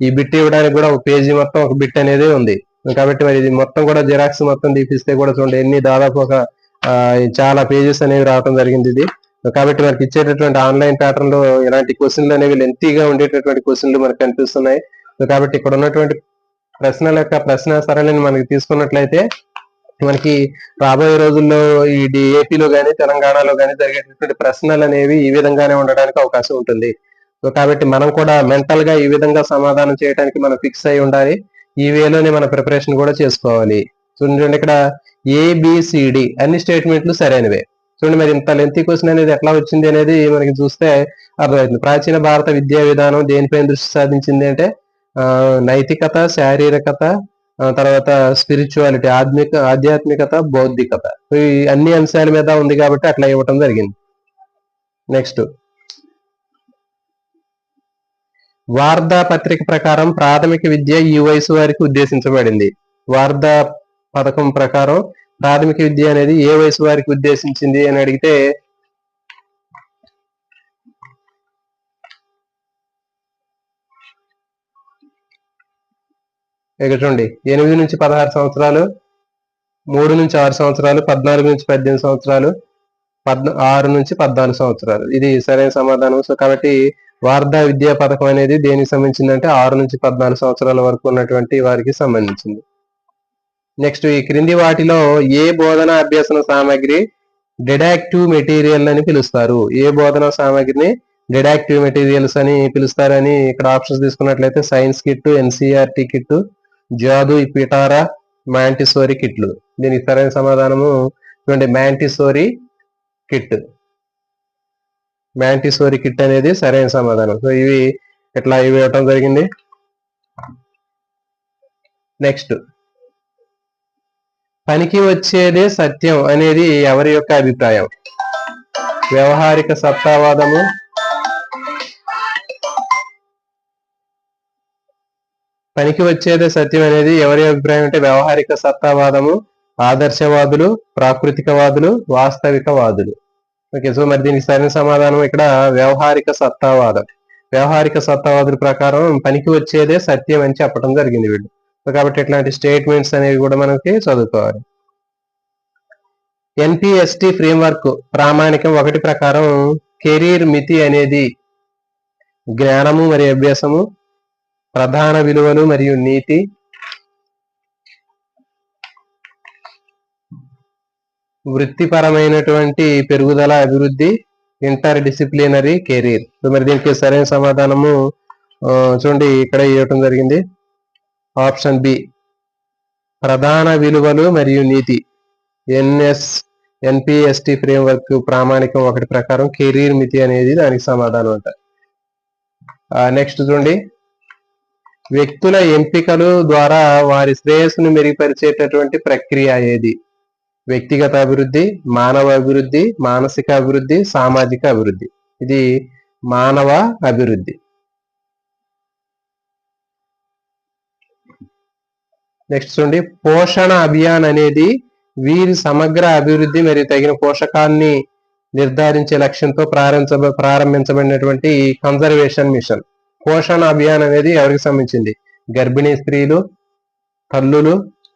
ఈ బిట్ ఇవ్వడానికి కూడా ఒక పేజీ మొత్తం ఒక బిట్ అనేది ఉంది. కాబట్టి మరి ఇది మొత్తం కూడా జిరాక్స్ మొత్తం తీపిస్తే కూడా చూడండి ఎన్ని దాదాపు ఒక చాలా పేజెస్ అనేవి రావడం జరిగింది ఇది. కాబట్టి మనకి ఇచ్చేటటువంటి ఆన్లైన్ ప్యాటర్న్ లో ఇలాంటి క్వశ్చన్లు అనేవి లెంతీగా ఉండేటటువంటి క్వశ్చన్లు మనకు కనిపిస్తున్నాయి. కాబట్టి ఇక్కడ ఉన్నటువంటి ప్రశ్నల యొక్క ప్రశ్న సరళిని మనకి తీసుకున్నట్లయితే మనకి రాబోయే రోజుల్లో ఈ ఏపీలో కానీ తెలంగాణలో కానీ జరిగేటటువంటి ప్రశ్నలు అనేవి ఈ విధంగానే ఉండడానికి అవకాశం ఉంటుంది. సో కాబట్టి మనం కూడా మెంటల్ గా ఈ విధంగా సమాధానం చేయడానికి మనం ఫిక్స్ అయి ఉండాలి. ఈ వేలోనే మన ప్రిపరేషన్ కూడా చేసుకోవాలి. చూడండి ఇక్కడ ఏబిసిడి అన్ని స్టేట్మెంట్లు సరైనవే. చూడండి మరి ఇంత లెంతీ క్వశ్చన్ అనేది ఎట్లా వచ్చింది అనేది మనకి చూస్తే అర్థమవుతుంది. ప్రాచీన భారత విద్యా విధానం దేనిపైన దృష్టి సాధించింది అంటే నైతికత, శారీరకత, తర్వాత స్పిరిచువాలిటీ, ఆధ్యాత్మికత, బౌద్ధికత. ఈ అన్ని అంశాల మీద ఉంది కాబట్టి అట్లా ఇవ్వటం జరిగింది. నెక్స్ట్ వార్దా పత్రిక ప్రకారం ప్రాథమిక విద్య ఈ వయసు వారికి ఉద్దేశించబడింది. వార్దా పథకం ప్రకారం ప్రాథమిక విద్య అనేది ఏ వయసు వారికి ఉద్దేశించింది అని అడిగితే ఇక్కడ చూడండి 8 నుంచి 16 సంవత్సరాలు, 3 నుంచి 6 సంవత్సరాలు, 14 నుంచి 18 సంవత్సరాలు, 6 నుంచి 14 సంవత్సరాలు. ఇది సరైన సమాధానం. సో కాబట్టి వార్ధా విద్యా పథకం అనేది దేనికి సంబంధించిందంటే 6 నుంచి 14 సంవత్సరాల వరకు ఉన్నటువంటి వారికి సంబంధించింది. నెక్స్ట్ ఈ క్రింది వాటిలో ఏ బోధనా అభ్యసన సామాగ్రి డిడాక్టివ్ మెటీరియల్ అని పిలుస్తారు? ఏ బోధనా సామాగ్రిని డిడాక్టివ్ మెటీరియల్స్ అని పిలుస్తారని ఇక్కడ ఆప్షన్స్ తీసుకున్నట్లయితే science kit, NCERT kit, Jadu, Pitara, Montessori కిట్లు. దీనికి సరైన సమాధానము చూడండి మాంటిసోరీ కిట్. మాంటిసోరీ కిట్ అనేది సరైన సమాధానం. సో ఇవి ఇట్లా ఇవి ఇవ్వటం జరిగింది. నెక్స్ట్ పనికి వచ్చేదే సత్యం అనేది ఎవరి యొక్క అభిప్రాయం? వ్యవహారిక సత్తావాదము, పనికి వచ్చేదే సత్యం అనేది ఎవరి అభిప్రాయం అంటే వ్యవహారిక సత్తావాదము, ఆదర్శవాదులు, ప్రాకృతికవాదులు, వాస్తవికవాదులు. ఓకే, సో మరి దీనికి సరైన సమాధానం ఇక్కడ వ్యవహారిక సత్తావాదం. వ్యవహారిక సత్తావాదుల ప్రకారం పనికి వచ్చేదే సత్యం అని చెప్పడం జరిగింది వీళ్ళు. సో కాబట్టి ఇట్లాంటి స్టేట్మెంట్స్ అనేవి కూడా మనకి చదువుకోవాలి. ఎన్పిఎస్టి ఫ్రేమ్వర్క్ ప్రామాణికం 1 ప్రకారం కెరీర్ మితి అనేది జ్ఞానము మరియు అభ్యాసము, ప్రధాన విలువలు మరియు నీతి, వృత్తిపరమైనటువంటి పెరుగుదల, అభివృద్ధి, ఇంటర్ డిసిప్లినరీ కెరీర్. సో మరి దీనికి సరైన సమాధానము చూడండి ఇక్కడ ఇవ్వటం జరిగింది. ఆప్షన్ బి ప్రధాన విలువలు మరియు నీతి. ఎన్పిఎస్టి ఫ్రేమ్వర్క్ ప్రామాణికం 1 ప్రకారం కెరీర్ మితి అనేది దానికి సమాధానం అంట. నెక్స్ట్ చూడండి వ్యక్తుల ఎంపికలు ద్వారా వారి శ్రేయస్సును మెరుగుపరిచేటటువంటి ప్రక్రియ ఏది? వ్యక్తిగత అభివృద్ధి, మానవ అభివృద్ధి, మానసిక అభివృద్ధి, సామాజిక అభివృద్ధి. ఇది మానవ అభివృద్ధి. నెక్స్ట్ చూడండి పోషణ అభియాన్ అనేది వీరి సమగ్ర అభివృద్ధి మరియు తగిన పోషకాన్ని నిర్ధారించే లక్ష్యంతో ప్రారంభించబడినటువంటి కన్జర్వేషన్ మిషన్. పోషణ అభియాన్ అనేది ఎవరికి సంబంధించింది? గర్భిణీ స్త్రీలు, తల్లులు,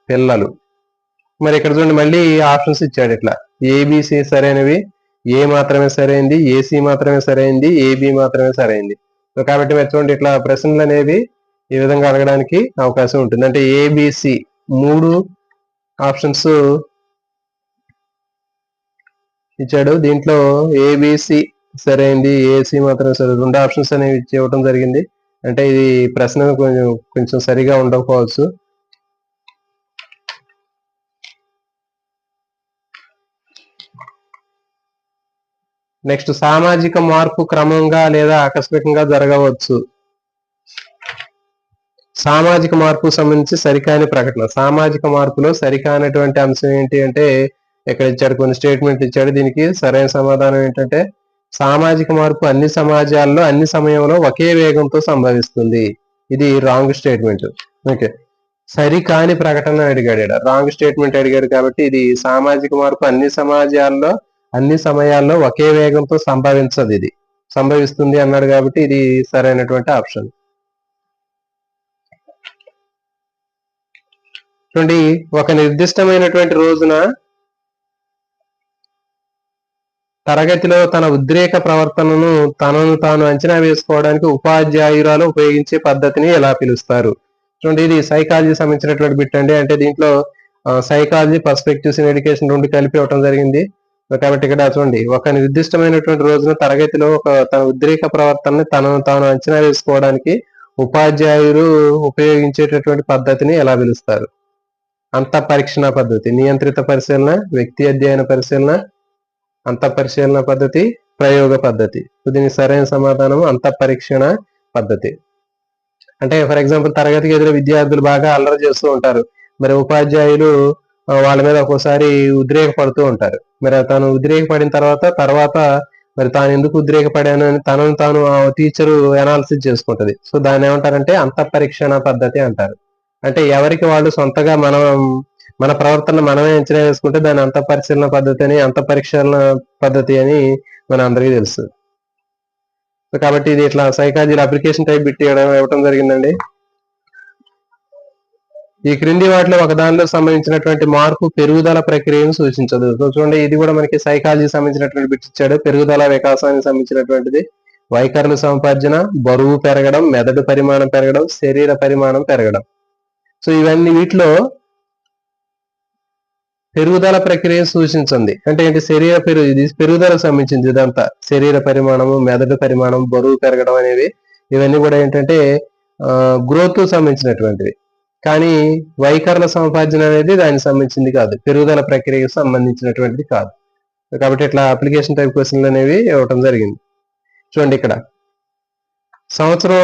పిల్లలు. మరి ఇక్కడ చూడండి మళ్ళీ ఆప్షన్స్ ఇచ్చాడు ఇట్లా ఏబిసి సరైనవి, ఏ మాత్రమే సరైంది, ఏసీ మాత్రమే సరైంది, ఏబి మాత్రమే సరైంది. సో కాబట్టి మరి చూడండి ఇట్లా ప్రశ్నలు అనేవి ఈ విధంగా అడగడానికి అవకాశం ఉంటుంది. అంటే ఏబిసి 3 ఆప్షన్స్ ఇచ్చాడు. దీంట్లో ఏబిసి సరైంది, ఏసీ మాత్రమే సరే 2 ఆప్షన్స్ అనేవి ఇవ్వడం జరిగింది. అంటే ఇది ప్రశ్న కొంచెం సరిగా ఉండకపోవచ్చు. నెక్స్ట్ సామాజిక మార్పు క్రమంగా లేదా ఆకస్మికంగా జరగవచ్చు. సామాజిక మార్పు సంబంధించి సరికాని ప్రకటన. సామాజిక మార్పులో సరికానటువంటి అంశం ఏంటి అంటే ఇక్కడ ఇచ్చాడు, కొన్ని స్టేట్మెంట్ ఇచ్చాడు. దీనికి సరైన సమాధానం ఏంటంటే సామాజిక మార్పు అన్ని సమాజాల్లో అన్ని సమయంలో ఒకే వేగంతో సంభవిస్తుంది. ఇది రాంగ్ స్టేట్మెంట్. ఓకే, సరికాని ప్రకటన అడిగాడు, రాంగ్ స్టేట్మెంట్ అడిగాడు. కాబట్టి ఇది సామాజిక మార్పు అన్ని సమాజాల్లో అన్ని సమయాల్లో ఒకే వేగంతో సంభవించదు, ఇది సంభవిస్తుంది అన్నాడు. కాబట్టి ఇది సరైనటువంటి ఆప్షన్. చూడండి, ఒక నిర్దిష్టమైనటువంటి రోజున తరగతిలో తన ఉద్రేక ప్రవర్తనను తనను తాను అంచనా వేసుకోవడానికి ఉపాధ్యాయురాలు ఉపయోగించే పద్ధతిని ఎలా పిలుస్తారు? చూడండి, ఇది సైకాలజీ సంబంధించినటువంటి బిట్ అండి. అంటే దీంట్లో సైకాలజీ, పర్స్పెక్టివ్స్ ఇన్ ఎడ్యుకేషన్ రెండు కలిపి ఇవ్వడం జరిగింది. కాబట్టి ఇక్కడ చూడండి, ఒక నిర్దిష్టమైనటువంటి రోజున తరగతిలో తన ఉద్రేక ప్రవర్తనని తనను తాను అంచనా వేసుకోవడానికి ఉపాధ్యాయులు ఉపయోగించేటటువంటి పద్ధతిని ఎలా పిలుస్తారు? అంత పరీక్షణ పద్ధతి, నియంత్రిత పరిశీలన, వ్యక్తి అధ్యయన పరిశీలన, అంత పరిశీలన పద్ధతి, ప్రయోగ పద్ధతి. దీనికి సరైన సమాధానం అంత పరీక్షణ పద్ధతి. అంటే ఫర్ ఎగ్జాంపుల్ తరగతికి ఎదురు విద్యార్థులు బాగా అల్లరి చేస్తూ ఉంటారు. మరి ఉపాధ్యాయులు వాళ్ళ మీద ఒక్కోసారి ఉద్రేకపడుతూ ఉంటారు. మరి తాను ఉద్రేకపడిన తర్వాత మరి తాను ఎందుకు ఉద్రేకపడాను అని తనను తాను టీచరు అనాలిసిస్ చేసుకుంటది. సో దాన్ని ఏమంటారంటే అంత పరీక్షణ పద్ధతి అంటారు. అంటే ఎవరికి వాళ్ళు సొంతగా మన ప్రవర్తన మనమే అంచనా వేసుకుంటే దాని అంత పరిశీలన పద్ధతి అని, అంత పరీక్షణ పద్ధతి అని మన అందరికీ తెలుసు. కాబట్టి ఇది ఇట్లా సైకాలజీలో అప్లికేషన్ టైప్ బిట్ ఇవ్వడం జరిగిందండి. ఈ క్రింది వాటిలో ఒక దానిలో సంబంధించినటువంటి మార్పు పెరుగుదల ప్రక్రియను సూచించదు. సో చూడండి, ఇది కూడా మనకి సైకాలజీ సంబంధించినటువంటి బిట్ ఇచ్చాడు. పెరుగుదల వికాసానికి సంబంధించినటువంటిది వైఖరుల సముపార్జన, బరువు పెరగడం, మెదడు పరిమాణం పెరగడం, శరీర పరిమాణం పెరగడం. సో ఇవన్నీ వీటిలో పెరుగుదల ప్రక్రియ సూచించింది అంటే ఏంటి? ఇది పెరుగుదలకు సంబంధించింది. ఇదంతా శరీర పరిమాణము, మెదడు పరిమాణం, బరువు పెరగడం అనేవి ఇవన్నీ కూడా ఏంటంటే గ్రోత్ సంబంధించినటువంటివి. కానీ వైఖరుల సముపార్జన అనేది దానికి సంబంధించింది కాదు, పెరుగుదల ప్రక్రియకు సంబంధించినటువంటిది కాదు. కాబట్టి ఇట్లా అప్లికేషన్ టైప్ క్వశ్చన్లు అనేవి ఇవ్వటం జరిగింది. చూడండి, ఇక్కడ సంవత్సరం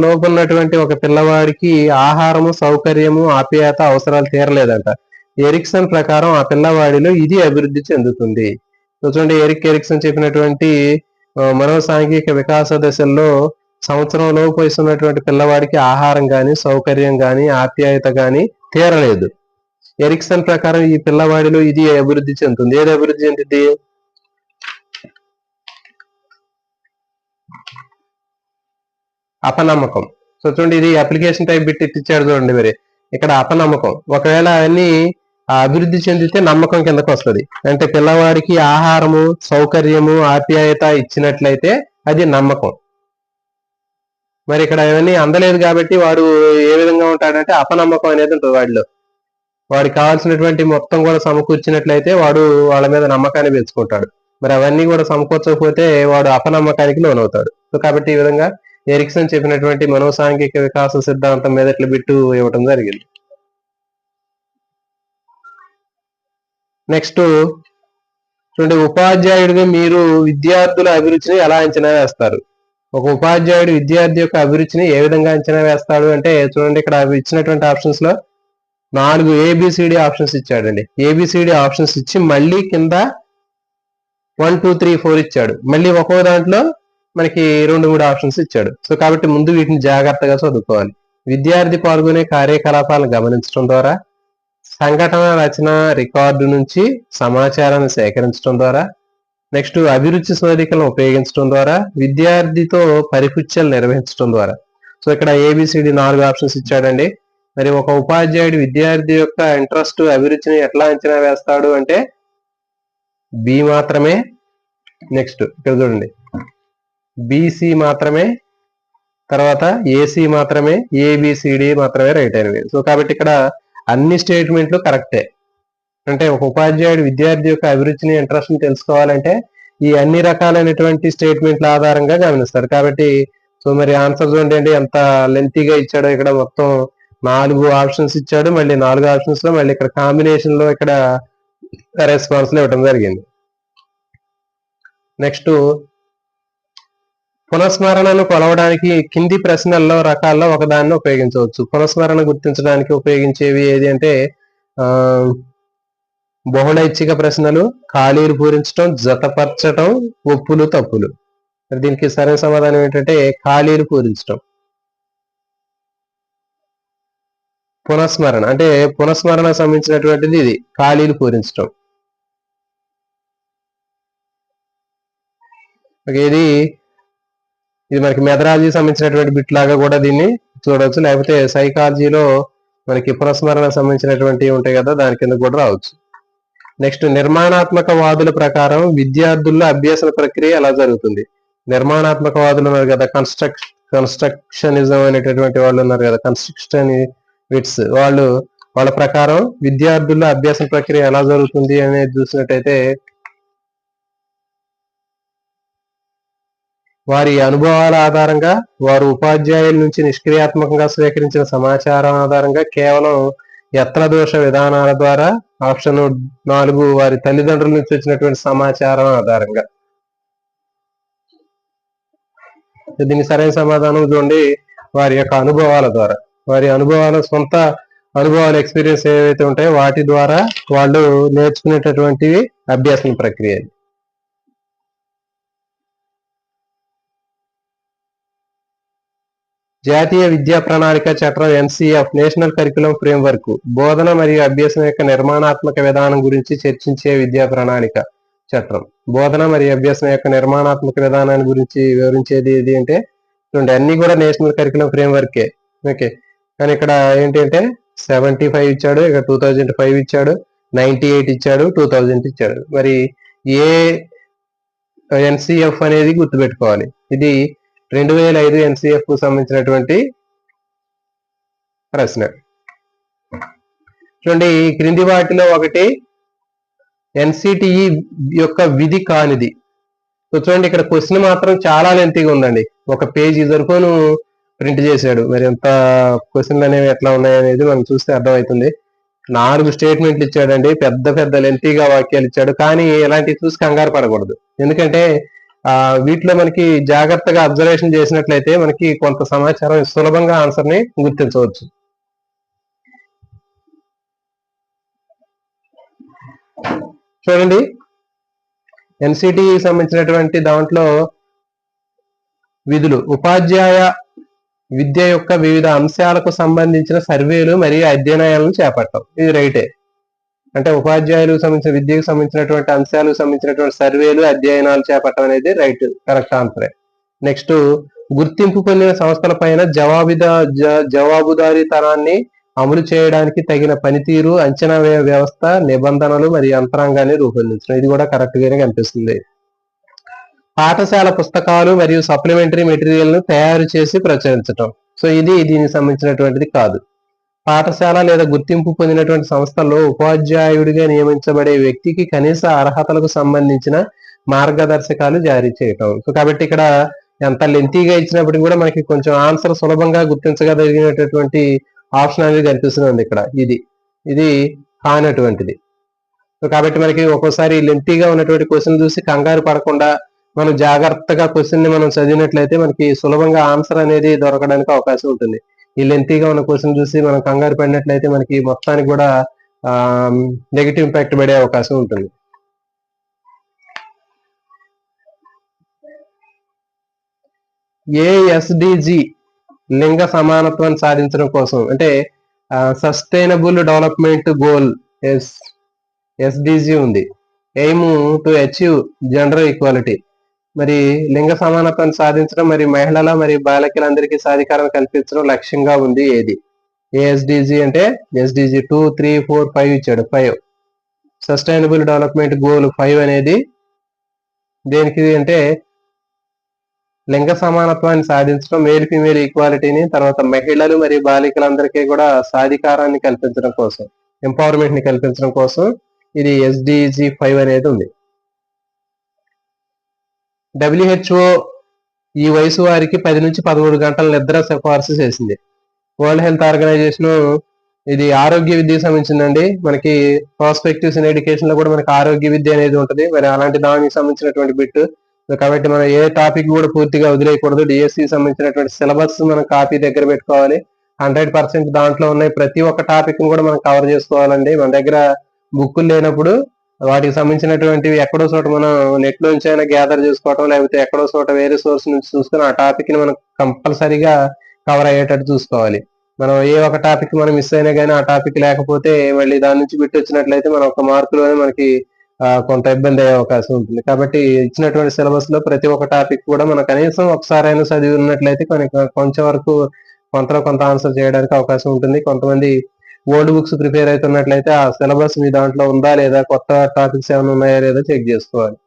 లోపు ఉన్నటువంటి ఒక పిల్లవాడికి ఆహారము, సౌకర్యము, ఆప్యాయత అవసరాలు తీరలేదంట. ఎరిక్సన్ ప్రకారం ఆ పిల్లవాడిలో ఇది అభివృద్ధి చెందుతుంది. చూడండి, ఎరిక్సన్ చెప్పినటువంటి మనోసాంఘిక వికాస దశల్లో సంవత్సరం లోపు వయసు ఉన్నటువంటి పిల్లవాడికి ఆహారం గాని, సౌకర్యం గాని, ఆప్యాయత గాని తీరలేదు. ఎరిక్సన్ ప్రకారం ఈ పిల్లవాడిలో ఇది అభివృద్ధి చెందుతుంది. ఏది అభివృద్ధి చెందింది? అపనమ్మకం. సో చూడండి, ఇది అప్లికేషన్ టైప్ బిట్ ఇచ్చాడు చూడండి. మరి ఇక్కడ అపనమ్మకం, ఒకవేళ అవన్నీ అభివృద్ధి చెందితే నమ్మకం కిందకు వస్తుంది. అంటే పిల్లవాడికి ఆహారము, సౌకర్యము, ఆప్యాయత ఇచ్చినట్లయితే అది నమ్మకం. మరి ఇక్కడ అవన్నీ అందలేదు కాబట్టి వాడు ఏ విధంగా ఉంటాడంటే అపనమ్మకం అనేది ఉంటుంది వాడికి కావాల్సినటువంటి మొత్తం కూడా సమకూర్చినట్లయితే వాడు వాళ్ళ మీద నమ్మకాన్ని పెంచుకుంటాడు. మరి అవన్నీ కూడా సమకూర్చకపోతే వాడు అపనమ్మకానికి లోనవుతాడు. సో కాబట్టి ఈ విధంగా ఎరిక్సన్ చెప్పినటువంటి మనోసాంఘిక వికాస సిద్ధాంతం మీద ఇట్లా బిట్టు ఇవ్వటం జరిగింది. నెక్స్ట్ చూడండి, ఉపాధ్యాయుడిగా మీరు విద్యార్థుల అభిరుచిని ఎలా అంచనా వేస్తారు? ఒక ఉపాధ్యాయుడు విద్యార్థి యొక్క అభిరుచిని ఏ విధంగా అంచనా వేస్తాడు అంటే చూడండి, ఇక్కడ ఇచ్చినటువంటి ఆప్షన్స్ లో 4 ABCD ఆప్షన్స్ ఇచ్చాడండి. ABCD ఆప్షన్స్ ఇచ్చి మళ్ళీ కింద 1 2 3 4 ఇచ్చాడు. మళ్ళీ ఒక్కో దాంట్లో మనకి 2 3 ఆప్షన్స్ ఇచ్చాడు. సో కాబట్టి ముందు వీటిని జాగ్రత్తగా చదువుకోవాలి. విద్యార్థి పాల్గొనే కార్యకలాపాలను గమనించడం ద్వారా, సంఘటన రచన రికార్డు నుంచి సమాచారాన్ని సేకరించడం ద్వారా, నెక్స్ట్ అభిరుచి శోధికలను ఉపయోగించడం ద్వారా, విద్యార్థితో పరిపుచ్చలు నిర్వహించడం ద్వారా. సో ఇక్కడ ABCD 4 ఆప్షన్స్ ఇచ్చాడండి. మరి ఒక ఉపాధ్యాయుడు విద్యార్థి యొక్క ఇంట్రెస్ట్, అభిరుచిని ఎట్లా అంచనా వేస్తాడు అంటే B మాత్రమే, నెక్స్ట్ ఇక్కడ చూడండి BC మాత్రమే, తర్వాత AC మాత్రమే, ABCD మాత్రమే రైట్ అయినవి. సో కాబట్టి ఇక్కడ అన్ని స్టేట్మెంట్లు కరెక్టే. అంటే ఒక ఉపాధ్యాయుడు విద్యార్థి యొక్క అభిరుచిని, ఇంట్రెస్ట్ ని తెలుసుకోవాలంటే ఈ అన్ని రకాలైనటువంటి స్టేట్మెంట్ల ఆధారంగా గమనిస్తారు. కాబట్టి సో మరి ఆన్సర్ చూడండి ఎంత లెంతీగా ఇచ్చాడో. ఇక్కడ మొత్తం 4 ఆప్షన్స్ ఇచ్చాడు. మళ్ళీ 4 ఆప్షన్స్ లో మళ్ళీ ఇక్కడ కాంబినేషన్ లో ఇక్కడ రెస్పాన్స్ లో ఇవ్వడం జరిగింది. నెక్స్ట్ పునఃస్మరణను కొలవడానికి కింది ప్రశ్నల్లో రకాల్లో ఒకదాన్ని ఉపయోగించవచ్చు. పునఃస్మరణ గుర్తించడానికి ఉపయోగించేవి ఏది అంటే బహుళ ఐచ్ఛిక ప్రశ్నలు, ఖాళీలు పూరించడం, జతపరచడం, ఒప్పులు తప్పులు. దీనికి సరైన సమాధానం ఏంటంటే ఖాళీలు పూరించడం. పునఃస్మరణ అంటే పునఃస్మరణ సంబంధించినటువంటిది ఇది, ఖాళీలు పూరించడం. ఇది మనకి మెథడాలజీ సంబంధించినటువంటి బిట్ లాగా కూడా దీన్ని చూడవచ్చు, లేకపోతే సైకాలజీలో మనకి పునఃస్మరణ సంబంధించినటువంటి ఉంటాయి కదా, దాని కింద కూడా రావచ్చు. నెక్స్ట్ నిర్మాణాత్మక వాదుల ప్రకారం విద్యార్థుల్లో అభ్యాసన ప్రక్రియ ఎలా జరుగుతుంది? నిర్మాణాత్మక వాదులు ఉన్నారు కదా, కన్స్ట్రక్షనిజం అనేటటువంటి వాళ్ళు ఉన్నారు కదా, కన్స్ట్రక్షనిస్ట్స్ వాళ్ళ ప్రకారం విద్యార్థుల్లో అభ్యాసన ప్రక్రియ ఎలా జరుగుతుంది అనేది చూసినట్టయితే వారి అనుభవాల ఆధారంగా, వారు ఉపాధ్యాయుల నుంచి నిష్క్రియాత్మకంగా స్వీకరించిన సమాచారం ఆధారంగా, కేవలం యత్నదోష విధానాల ద్వారా, ఆప్షన్ 4 వారి తల్లిదండ్రుల నుంచి వచ్చినటువంటి సమాచారం ఆధారంగా. దీనికి సరైన సమాధానం చూడండి, వారి యొక్క అనుభవాల ద్వారా, వారి అనుభవాల సొంత అనుభవాలు ఎక్స్పీరియన్స్ ఏవైతే ఉంటాయో వాటి ద్వారా వాళ్ళు నేర్చుకునేటటువంటివి అభ్యాసన ప్రక్రియ. జాతీయ విద్యా ప్రణాళిక చట్టం NCF నేషనల్ కరికులం ఫ్రేమ్వర్క్ బోధన మరియు అభ్యాసం యొక్క నిర్మాణాత్మక విధానం గురించి చర్చించే విద్యా ప్రణాళిక చట్టం. బోధన మరియు అభ్యాసం యొక్క నిర్మాణాత్మక విధానాన్ని గురించి వివరించేది ఏది అంటే చూడండి, అన్ని కూడా నేషనల్ కరికులం ఫ్రేమ్వర్కే. ఓకే, కానీ ఇక్కడ ఏంటంటే 75 ఇచ్చాడు, ఇక్కడ 2005 ఇచ్చాడు, 98 ఇచ్చాడు, 2000 ఇచ్చాడు. మరి ఏ NCF అనేది గుర్తుపెట్టుకోవాలి. ఇది 2005 NCF కు సంబంధించినటువంటి ప్రశ్న. చూడండి, క్రింది వాటిలో ఒకటి NCTE యొక్క విధి కానిది. సో చూడండి, ఇక్కడ క్వశ్చన్ మాత్రం చాలా లెంతీగా ఉందండి, ఒక పేజీ వరకును ప్రింట్ చేశాడు. మరి ఎంత క్వశ్చన్లు అనేవి ఎట్లా ఉన్నాయనేది మనం చూస్తే అర్థమవుతుంది. 4 స్టేట్మెంట్లు ఇచ్చాడండి, పెద్ద పెద్ద లెంతీగా వాక్యాలు ఇచ్చాడు. కానీ ఇలాంటివి చూసి కంగారు పడకూడదు, ఎందుకంటే వీటిలో మనకి జాగ్రత్తగా అబ్జర్వేషన్ చేసినట్లయితే మనకి కొంత సమాచారం సులభంగా ఆన్సర్ ని గుర్తించవచ్చు. చూడండి, NCTE సంబంధించినటువంటి దాంట్లో విధులు, ఉపాధ్యాయ విద్య యొక్క వివిధ అంశాలకు సంబంధించిన సర్వేలు మరియు అధ్యయనాలను చేపట్టడం. ఇది రైటే, అంటే ఉపాధ్యాయులకు సంబంధించిన విద్యకు సంబంధించినటువంటి అంశాలకు సంబంధించినటువంటి సర్వేలు అధ్యయనాలు చేపట్టడం అనేది రైట్, కరెక్ట్ ఆన్సరే. నెక్స్ట్, గుర్తింపు పొందిన సంస్థల పైన జవాబుదారీతనాన్ని అమలు చేయడానికి తగిన పనితీరు, అంచనా వ్యవస్థ, నిబంధనలు మరియు యంత్రాంగాన్ని రూపొందించడం. ఇది కూడా కరెక్ట్ గానే కనిపిస్తుంది. పాఠశాల పుస్తకాలు మరియు సప్లిమెంటరీ మెటీరియల్ ను తయారు చేసి ప్రచురించడం. సో ఇది దీనికి సంబంధించినటువంటిది కాదు. పాఠశాల లేదా గుర్తింపు పొందినటువంటి సంస్థల్లో ఉపాధ్యాయుడిగా నియమించబడే వ్యక్తికి కనీస అర్హతలకు సంబంధించిన మార్గదర్శకాలు జారీ చేయటం. సో కాబట్టి ఇక్కడ ఎంత లెంతీగా ఇచ్చినప్పటికీ కూడా మనకి కొంచెం ఆన్సర్ సులభంగా గుర్తించగలిగినటువంటి ఆప్షన్ అనేది కనిపిస్తుంది ఇక్కడ. ఇది కానటువంటిది. సో కాబట్టి మనకి ఒక్కోసారి లెంతీగా ఉన్నటువంటి క్వశ్చన్ చూసి కంగారు పడకుండా మనం జాగ్రత్తగా క్వశ్చన్ ని మనం చదివినట్లయితే మనకి సులభంగా ఆన్సర్ అనేది దొరకడానికి అవకాశం ఉంటుంది. ఈ లెంతీగా ఉన్న క్వశ్చన్ చూసి మనం కంగారు పడినట్లయితే మనకి మొత్తానికి కూడా నెగిటివ్ ఇంపాక్ట్ పడే అవకాశం ఉంటుంది. ASDG లింగ సమానత్వాన్ని సాధించడం కోసం, అంటే సస్టైనబుల్ డెవలప్మెంట్ గోల్ SDG ఉంది, aim to achieve gender equality. మరి లింగ సమానత్వాన్ని సాధించడం మరియు మహిళల మరియు బాలికలందరికీ సాధికారం కల్పించడం లక్ష్యంగా ఉంది ఏది? ASDG అంటే SDG 2, 3, 4, 5 ఇచ్చాడు. 5 సస్టైనబుల్ డెవలప్మెంట్ గోల్ 5 అనేది దేనికి అంటే లింగ సమానత్వాన్ని సాధించడం, మేల్ ఫీమేల్ ఈక్వాలిటీని, తర్వాత మహిళలు మరియు బాలికలందరికీ కూడా సాధికారాన్ని కల్పించడం కోసం, ఎంపవర్మెంట్ ని కల్పించడం కోసం ఇది SDG 5 అనేది ఉంది. WHO ఈ వయసు వారికి 10 నుంచి 13 గంటల నిద్ర సిఫార్సు చేసింది. వరల్డ్ హెల్త్ ఆర్గనైజేషన్ ఇది ఆరోగ్య విద్యకు సంబంధించిందండి. మనకి ప్రాస్పెక్టివ్స్ ఇన్ ఎడ్యుకేషన్ లో కూడా మనకి ఆరోగ్య విద్య అనేది ఉంటుంది. మరి అలాంటి దానికి సంబంధించినటువంటి బిట్ కాబట్టి మనం ఏ టాపిక్ కూడా పూర్తిగా వదిలేయకూడదు. డిఎస్సి సంబంధించినటువంటి సిలబస్ మనం కాపీ దగ్గర పెట్టుకోవాలి. 100% దాంట్లో ఉన్న ప్రతి ఒక్క టాపిక్ కూడా మనం కవర్ చేసుకోవాలండి. మన దగ్గర బుక్కులు లేనప్పుడు వాటికి సంబంధించినటువంటివి ఎక్కడో చోట మనం నెట్ నుంచి అయినా గ్యాదర్ చేసుకోవటం, లేకపోతే ఎక్కడో చోట వేరే సోర్స్ నుంచి చూసుకుని ఆ టాపిక్ ని మనం కంపల్సరీగా కవర్ అయ్యేటట్టు చూసుకోవాలి. మనం ఏ ఒక టాపిక్ మనం మిస్ అయినా కానీ ఆ టాపిక్ లేకపోతే మళ్ళీ దాని నుంచి బిట్ వచ్చినట్లయితే మన ఒక మార్కులోనే మనకి కొంత ఇబ్బంది అయ్యే అవకాశం ఉంటుంది. కాబట్టి ఇచ్చినటువంటి సిలబస్ లో ప్రతి ఒక్క టాపిక్ కూడా మనం కనీసం ఒకసారి అయినా చదివి ఉన్నట్లయితే కొంచెం వరకు కొంతలో కొంత ఆన్సర్ చేయడానికి అవకాశం ఉంటుంది. కొంతమంది ఓల్డ్ బుక్స్ ప్రిపేర్ అవుతున్నట్లయితే ఆ సిలబస్ మీ దాంట్లో ఉందా లేదా, కొత్త టాపిక్స్ ఏమైనా ఉన్నాయా లేదా చెక్ చేసుకోవాలి.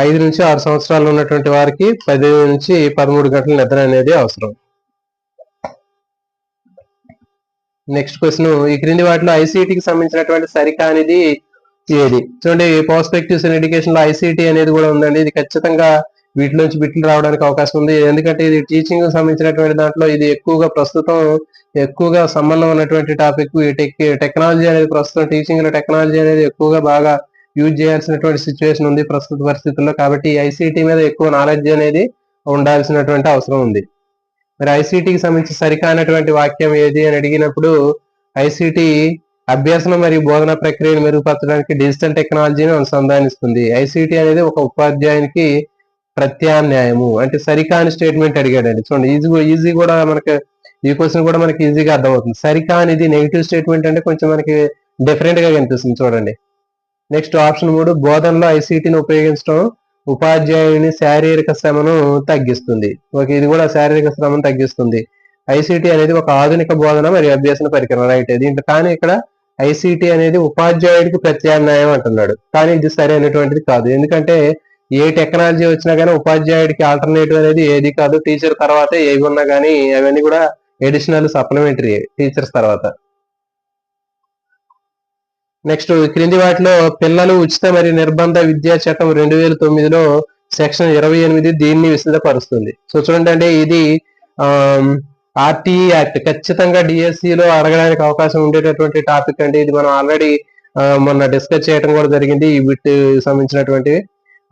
5 నుంచి 6 సంవత్సరాలు ఉన్నటువంటి వారికి 10 నుంచి 13 గంటల నిద్ర అనేది అవసరం. నెక్స్ట్ క్వశ్చన్, ఈ క్రింది వాటిలో ఐసీటీకి సంబంధించినటువంటి సరికానిది ఏది? చూడండి, పర్స్పెక్టివ్స్ ఇన్ ఎడ్యుకేషన్ లో ఐసీటీ అనేది కూడా ఉందండి. ఇది ఖచ్చితంగా వీటిలోంచి బిట్లు రావడానికి అవకాశం ఉంది. ఎందుకంటే ఇది టీచింగ్ సంబంధించినటువంటి దాంట్లో ఇది ఎక్కువగా సంబంధం ఉన్నటువంటి టాపిక్. టెక్నాలజీ అనేది ప్రస్తుతం టీచింగ్ లో టెక్నాలజీ అనేది ఎక్కువగా బాగా యూజ్ చేయాల్సినటువంటి సిచ్యువేషన్ ఉంది ప్రస్తుత పరిస్థితుల్లో. కాబట్టి ఐసీటీ మీద ఎక్కువ నాలెడ్జ్ అనేది ఉండాల్సినటువంటి అవసరం ఉంది. మరి ఐసీటీకి సంబంధించి సరికానటువంటి వాక్యం ఏది అని అడిగినప్పుడు, ఐసీటీ అభ్యసనం మరియు బోధన ప్రక్రియను మెరుగుపరచడానికి డిజిటల్ టెక్నాలజీని అనుసంధానిస్తుంది. ఐసీటీ అనేది ఒక ఉపాధ్యాయునికి ప్రత్యామ్నాయము. అంటే సరికాని స్టేట్మెంట్ అడిగాడండి. చూడండి, ఈజీ కూడా మనకి ఈ క్వశ్చన్ కూడా మనకి ఈజీగా అర్థమవుతుంది. సరికానిది నెగిటివ్ స్టేట్మెంట్ అంటే కొంచెం మనకి డిఫరెంట్ గా కనిపిస్తుంది. చూడండి, నెక్స్ట్ ఆప్షన్ 3, బోధనలో ఐసీటీని ఉపయోగించడం ఉపాధ్యాయుని శారీరక శ్రమను తగ్గిస్తుంది. ఓకే, ఇది కూడా శారీరక శ్రమను తగ్గిస్తుంది. ఐసీటీ అనేది ఒక ఆధునిక బోధన మరియు అభ్యసన పరికరం, రైట్. దీంట్లో కానీ ఇక్కడ ఐసీటీ అనేది ఉపాధ్యాయుడికి ప్రత్యామ్నాయం అంటున్నాడు, కానీ ఇది సరైనటువంటిది కాదు. ఎందుకంటే ఏ టెక్నాలజీ వచ్చినా కానీ ఉపాధ్యాయుడికి ఆల్టర్నేటివ్ అనేది ఏది కాదు. టీచర్ తర్వాత ఏవి ఉన్నా కానీ అవన్నీ కూడా ఎడిషనల్ సప్లిమెంటరీ టీచర్స్ తర్వాత. నెక్స్ట్, క్రింది వాటిలో పిల్లలు ఉచిత మరియు నిర్బంధ విద్యా చట్టం 2009లో సెక్షన్ 28 దీన్ని విశదపరుస్తుంది. సో చూడండి అండి, ఇది ఆర్టీఈ యాక్ట్ ఖచ్చితంగా డిఎస్సిలో అడగడానికి అవకాశం ఉండేటటువంటి టాపిక్ అండి. ఇది మనం ఆల్రెడీ మొన్న డిస్కస్ చేయడం కూడా జరిగింది. ఈ బిట్ సంబంధించినటువంటివి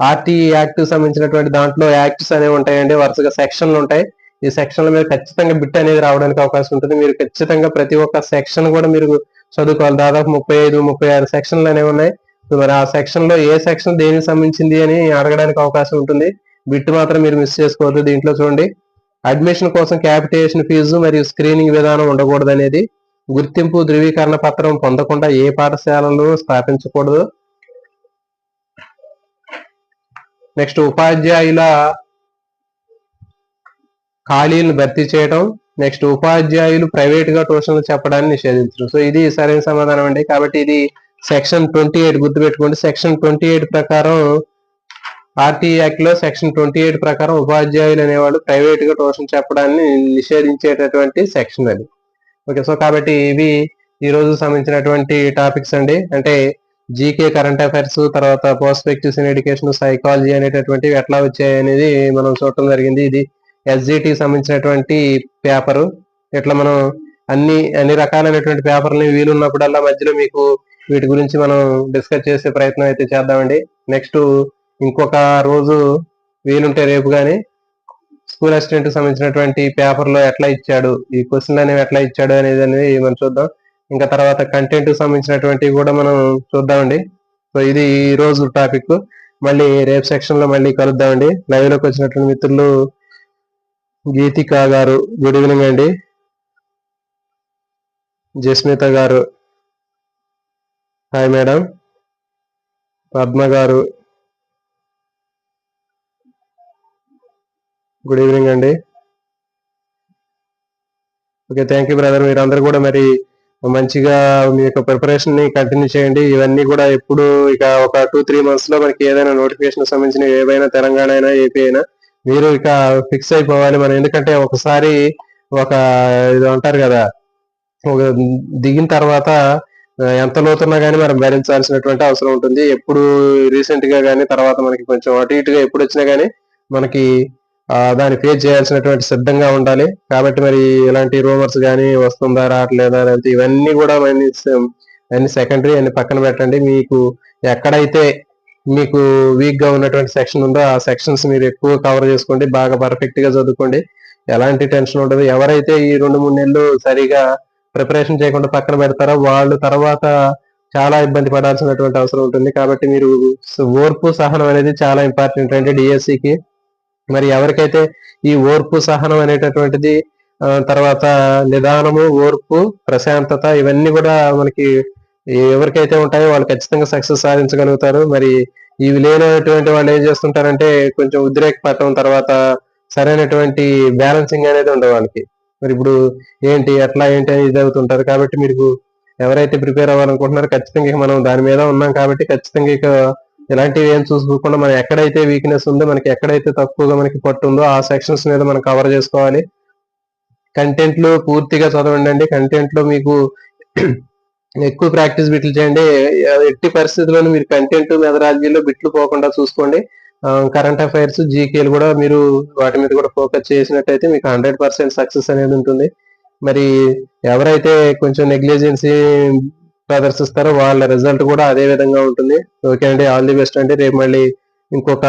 ఆర్టీఈ యాక్ట్ సంబంధించినటువంటి దాంట్లో యాక్ట్స్ అనేవి ఉంటాయండి, వరుసగా సెక్షన్లు ఉంటాయి. ఈ సెక్షన్ల మీద ఖచ్చితంగా బిట్ అనేది రావడానికి అవకాశం ఉంటుంది. మీరు ఖచ్చితంగా ప్రతి ఒక్క సెక్షన్ కూడా మీరు చదువుకోవాలి. దాదాపు 35-36 సెక్షన్లు అనేవి ఉన్నాయి. మరి ఆ సెక్షన్ లో ఏ సెక్షన్ దేనికి సంబంధించింది అని అడగడానికి అవకాశం ఉంటుంది. బిట్ మాత్రం మీరు మిస్ చేసుకోవద్దు. దీంట్లో చూడండి, అడ్మిషన్ కోసం క్యాపిటేషన్ ఫీజు మరియు స్క్రీనింగ్ విధానం ఉండకూడదు అనేది, గుర్తింపు ధృవీకరణ పత్రం పొందకుండా ఏ పాఠశాలలు స్థాపించకూడదు. నెక్స్ట్, ఉపాధ్యాయుల ఖాళీలను భర్తీ చేయడం. నెక్స్ట్, ఉపాధ్యాయులు ప్రైవేట్ గా ట్యూషన్లు చెప్పడాన్ని నిషేధించడం. సో ఇది సరైన సమాధానం అండి. కాబట్టి ఇది సెక్షన్ 28 గుర్తుపెట్టుకోండి. సెక్షన్ 28 ప్రకారం ఆర్టీఈ యాక్ట్ లో సెక్షన్ 28 ప్రకారం ఉపాధ్యాయులు అనేవాళ్ళు ప్రైవేట్ గా ట్యూషన్ చెప్పడాన్ని నిషేధించేటటువంటి సెక్షన్ అది. ఓకే, సో కాబట్టి ఇవి ఈ రోజు సంబంధించినటువంటి టాపిక్స్ అండి. అంటే జీకే, కరెంట్ అఫైర్స్, తర్వాత పర్స్పెక్టివ్స్ ఇన్ ఎడ్యుకేషన్, సైకాలజీ అనేటటువంటివి ఎట్లా వచ్చాయి అనేది మనం చూడటం జరిగింది. ఇది ఎస్జిటి సంబంధించినటువంటి పేపరు. ఇట్లా మనం అన్ని రకాలైనటువంటి పేపర్ని వీలున్నప్పుడల్లా మధ్యలో మీకు వీటి గురించి మనం డిస్కస్ చేసే ప్రయత్నం అయితే చేద్దామండి. నెక్స్ట్ ఇంకొక రోజు వీలుంటే రేపు కానీ స్కూల్ అసిస్టెంట్ సంబంధించినటువంటి పేపర్లో ఎట్లా ఇచ్చాడు, ఈ క్వశ్చన్ అనేవి ఎట్లా ఇచ్చాడు అనేది మనం చూద్దాం. ఇంకా తర్వాత కంటెంట్ సంబంధించినటువంటి కూడా మనం చూద్దామండి. సో ఇది ఈ రోజు టాపిక్. మళ్ళీ రేపు సెక్షన్ లో మళ్ళీ కలుద్దామండి. లైవ్ లోకి వచ్చినటువంటి మిత్రులు గీతిక గారు గుడ్ ఈవినింగ్ అండి. జస్మిత గారు హాయ్ మేడం. పద్మ గారు గుడ్ ఈవినింగ్ అండి. Okay, thank you brother. మీరందరూ కూడా మరి మంచిగా మీ యొక్క ప్రిపరేషన్ ని కంటిన్యూ చేయండి. ఇవన్నీ కూడా ఎప్పుడు ఇక ఒక 2-3 months లో మనకి ఏదైనా నోటిఫికేషన్ సంబంధించిన ఏవైనా తెలంగాణ అయినా ఏపీ అయినా మీరు ఇక ఫిక్స్ అయిపోవాలి మనం. ఎందుకంటే ఒకసారి ఒక ఇది అంటారు కదా, ఒక దిగిన తర్వాత ఎంత లోతున్నా కానీ మనం భరించాల్సినటువంటి అవసరం ఉంటుంది. ఎప్పుడు రీసెంట్ గా కానీ తర్వాత మనకి కొంచెం అటు ఇటుగా ఎప్పుడు వచ్చినా కానీ మనకి దాన్ని ఫేస్ చేయాల్సినటువంటి సిద్ధంగా ఉండాలి. కాబట్టి మరి ఇలాంటి రూమర్స్ కానీ వస్తుందా రావట్లేదా లేకపోతే ఇవన్నీ కూడా అన్ని సెకండరీ అన్ని పక్కన పెట్టండి. మీకు ఎక్కడైతే మీకు వీక్ గా ఉన్నటువంటి సెక్షన్ ఉందో ఆ సెక్షన్స్ మీరు ఎక్కువ కవర్ చేసుకోండి. బాగా పర్ఫెక్ట్ గా చదువుకోండి. ఎలాంటి టెన్షన్ ఉండదు. ఎవరైతే ఈ 2-3 నెలలు సరిగా ప్రిపరేషన్ చేయకుండా పక్కన పెడతారో వాళ్ళు తర్వాత చాలా ఇబ్బంది పడాల్సినటువంటి అవసరం ఉంటుంది. కాబట్టి మీరు ఓర్పు సహనం అనేది చాలా ఇంపార్టెంట్ అండి డిఎస్సికి. మరి ఎవరికైతే ఈ ఓర్పు సహనం అనేటటువంటిది తర్వాత నిదానము, ఓర్పు, ప్రశాంతత ఇవన్నీ కూడా మనకి ఎవరికైతే ఉంటాయో వాళ్ళు ఖచ్చితంగా సక్సెస్ సాధించగలుగుతారు. మరి ఇవి లేనటువంటి వాళ్ళు ఏం చేస్తుంటారంటే కొంచెం ఉద్రేకపడటం, తర్వాత సరైనటువంటి బ్యాలెన్సింగ్ అనేది ఉండదు వాళ్ళకి. మరి ఇప్పుడు ఏంటి ఎట్లా ఏంటి అని ఇది అవుతుంటారు. కాబట్టి మీరు ఎవరైతే ప్రిపేర్ అవ్వాలనుకుంటున్నారో ఖచ్చితంగా ఇక మనం దాని మీద ఉన్నాం కాబట్టి ఖచ్చితంగా ఇక ఇలాంటివి ఏం చూసుకోకుండా మనం ఎక్కడైతే వీక్నెస్ ఉందో, మనకి ఎక్కడైతే తక్కువగా మనకి పట్టు ఉందో ఆ సెక్షన్స్ మీద మనం కవర్ చేసుకోవాలి. కంటెంట్ లో పూర్తిగా చదవండి. కంటెంట్ లో మీకు ఎక్కువ ప్రాక్టీస్ బిట్లు చేయండి. ఎట్టి పరిస్థితుల్లోనూ మీరు కంటెంట్ మెథడాలజీలో బిట్లు పోకుండా చూసుకోండి. కరెంట్ అఫైర్స్, జీకేలు కూడా మీరు వాటి మీద కూడా ఫోకస్ చేసినట్టయితే మీకు 100% సక్సెస్ అనేది ఉంటుంది. మరి ఎవరైతే కొంచెం నెగ్లిజెన్సీ ప్రదర్శిస్తారో వాళ్ళ రిజల్ట్ కూడా అదే విధంగా ఉంటుంది. ఓకే అండి, ఆల్ ది బెస్ట్ అండి. రేపు మళ్ళీ ఇంకొక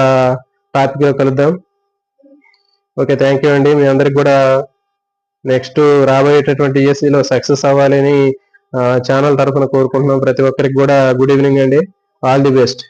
టాపిక్ లో కలుద్దాం. ఓకే, థ్యాంక్ యూ అండి. మీ అందరికి కూడా నెక్స్ట్ రాబోయేటటువంటి ESEలో సక్సెస్ అవ్వాలని ఛానల్ తరఫున కోరుకుంటున్నాం. ప్రతి ఒక్కరికి కూడా గుడ్ ఈవినింగ్ అండి. All the best.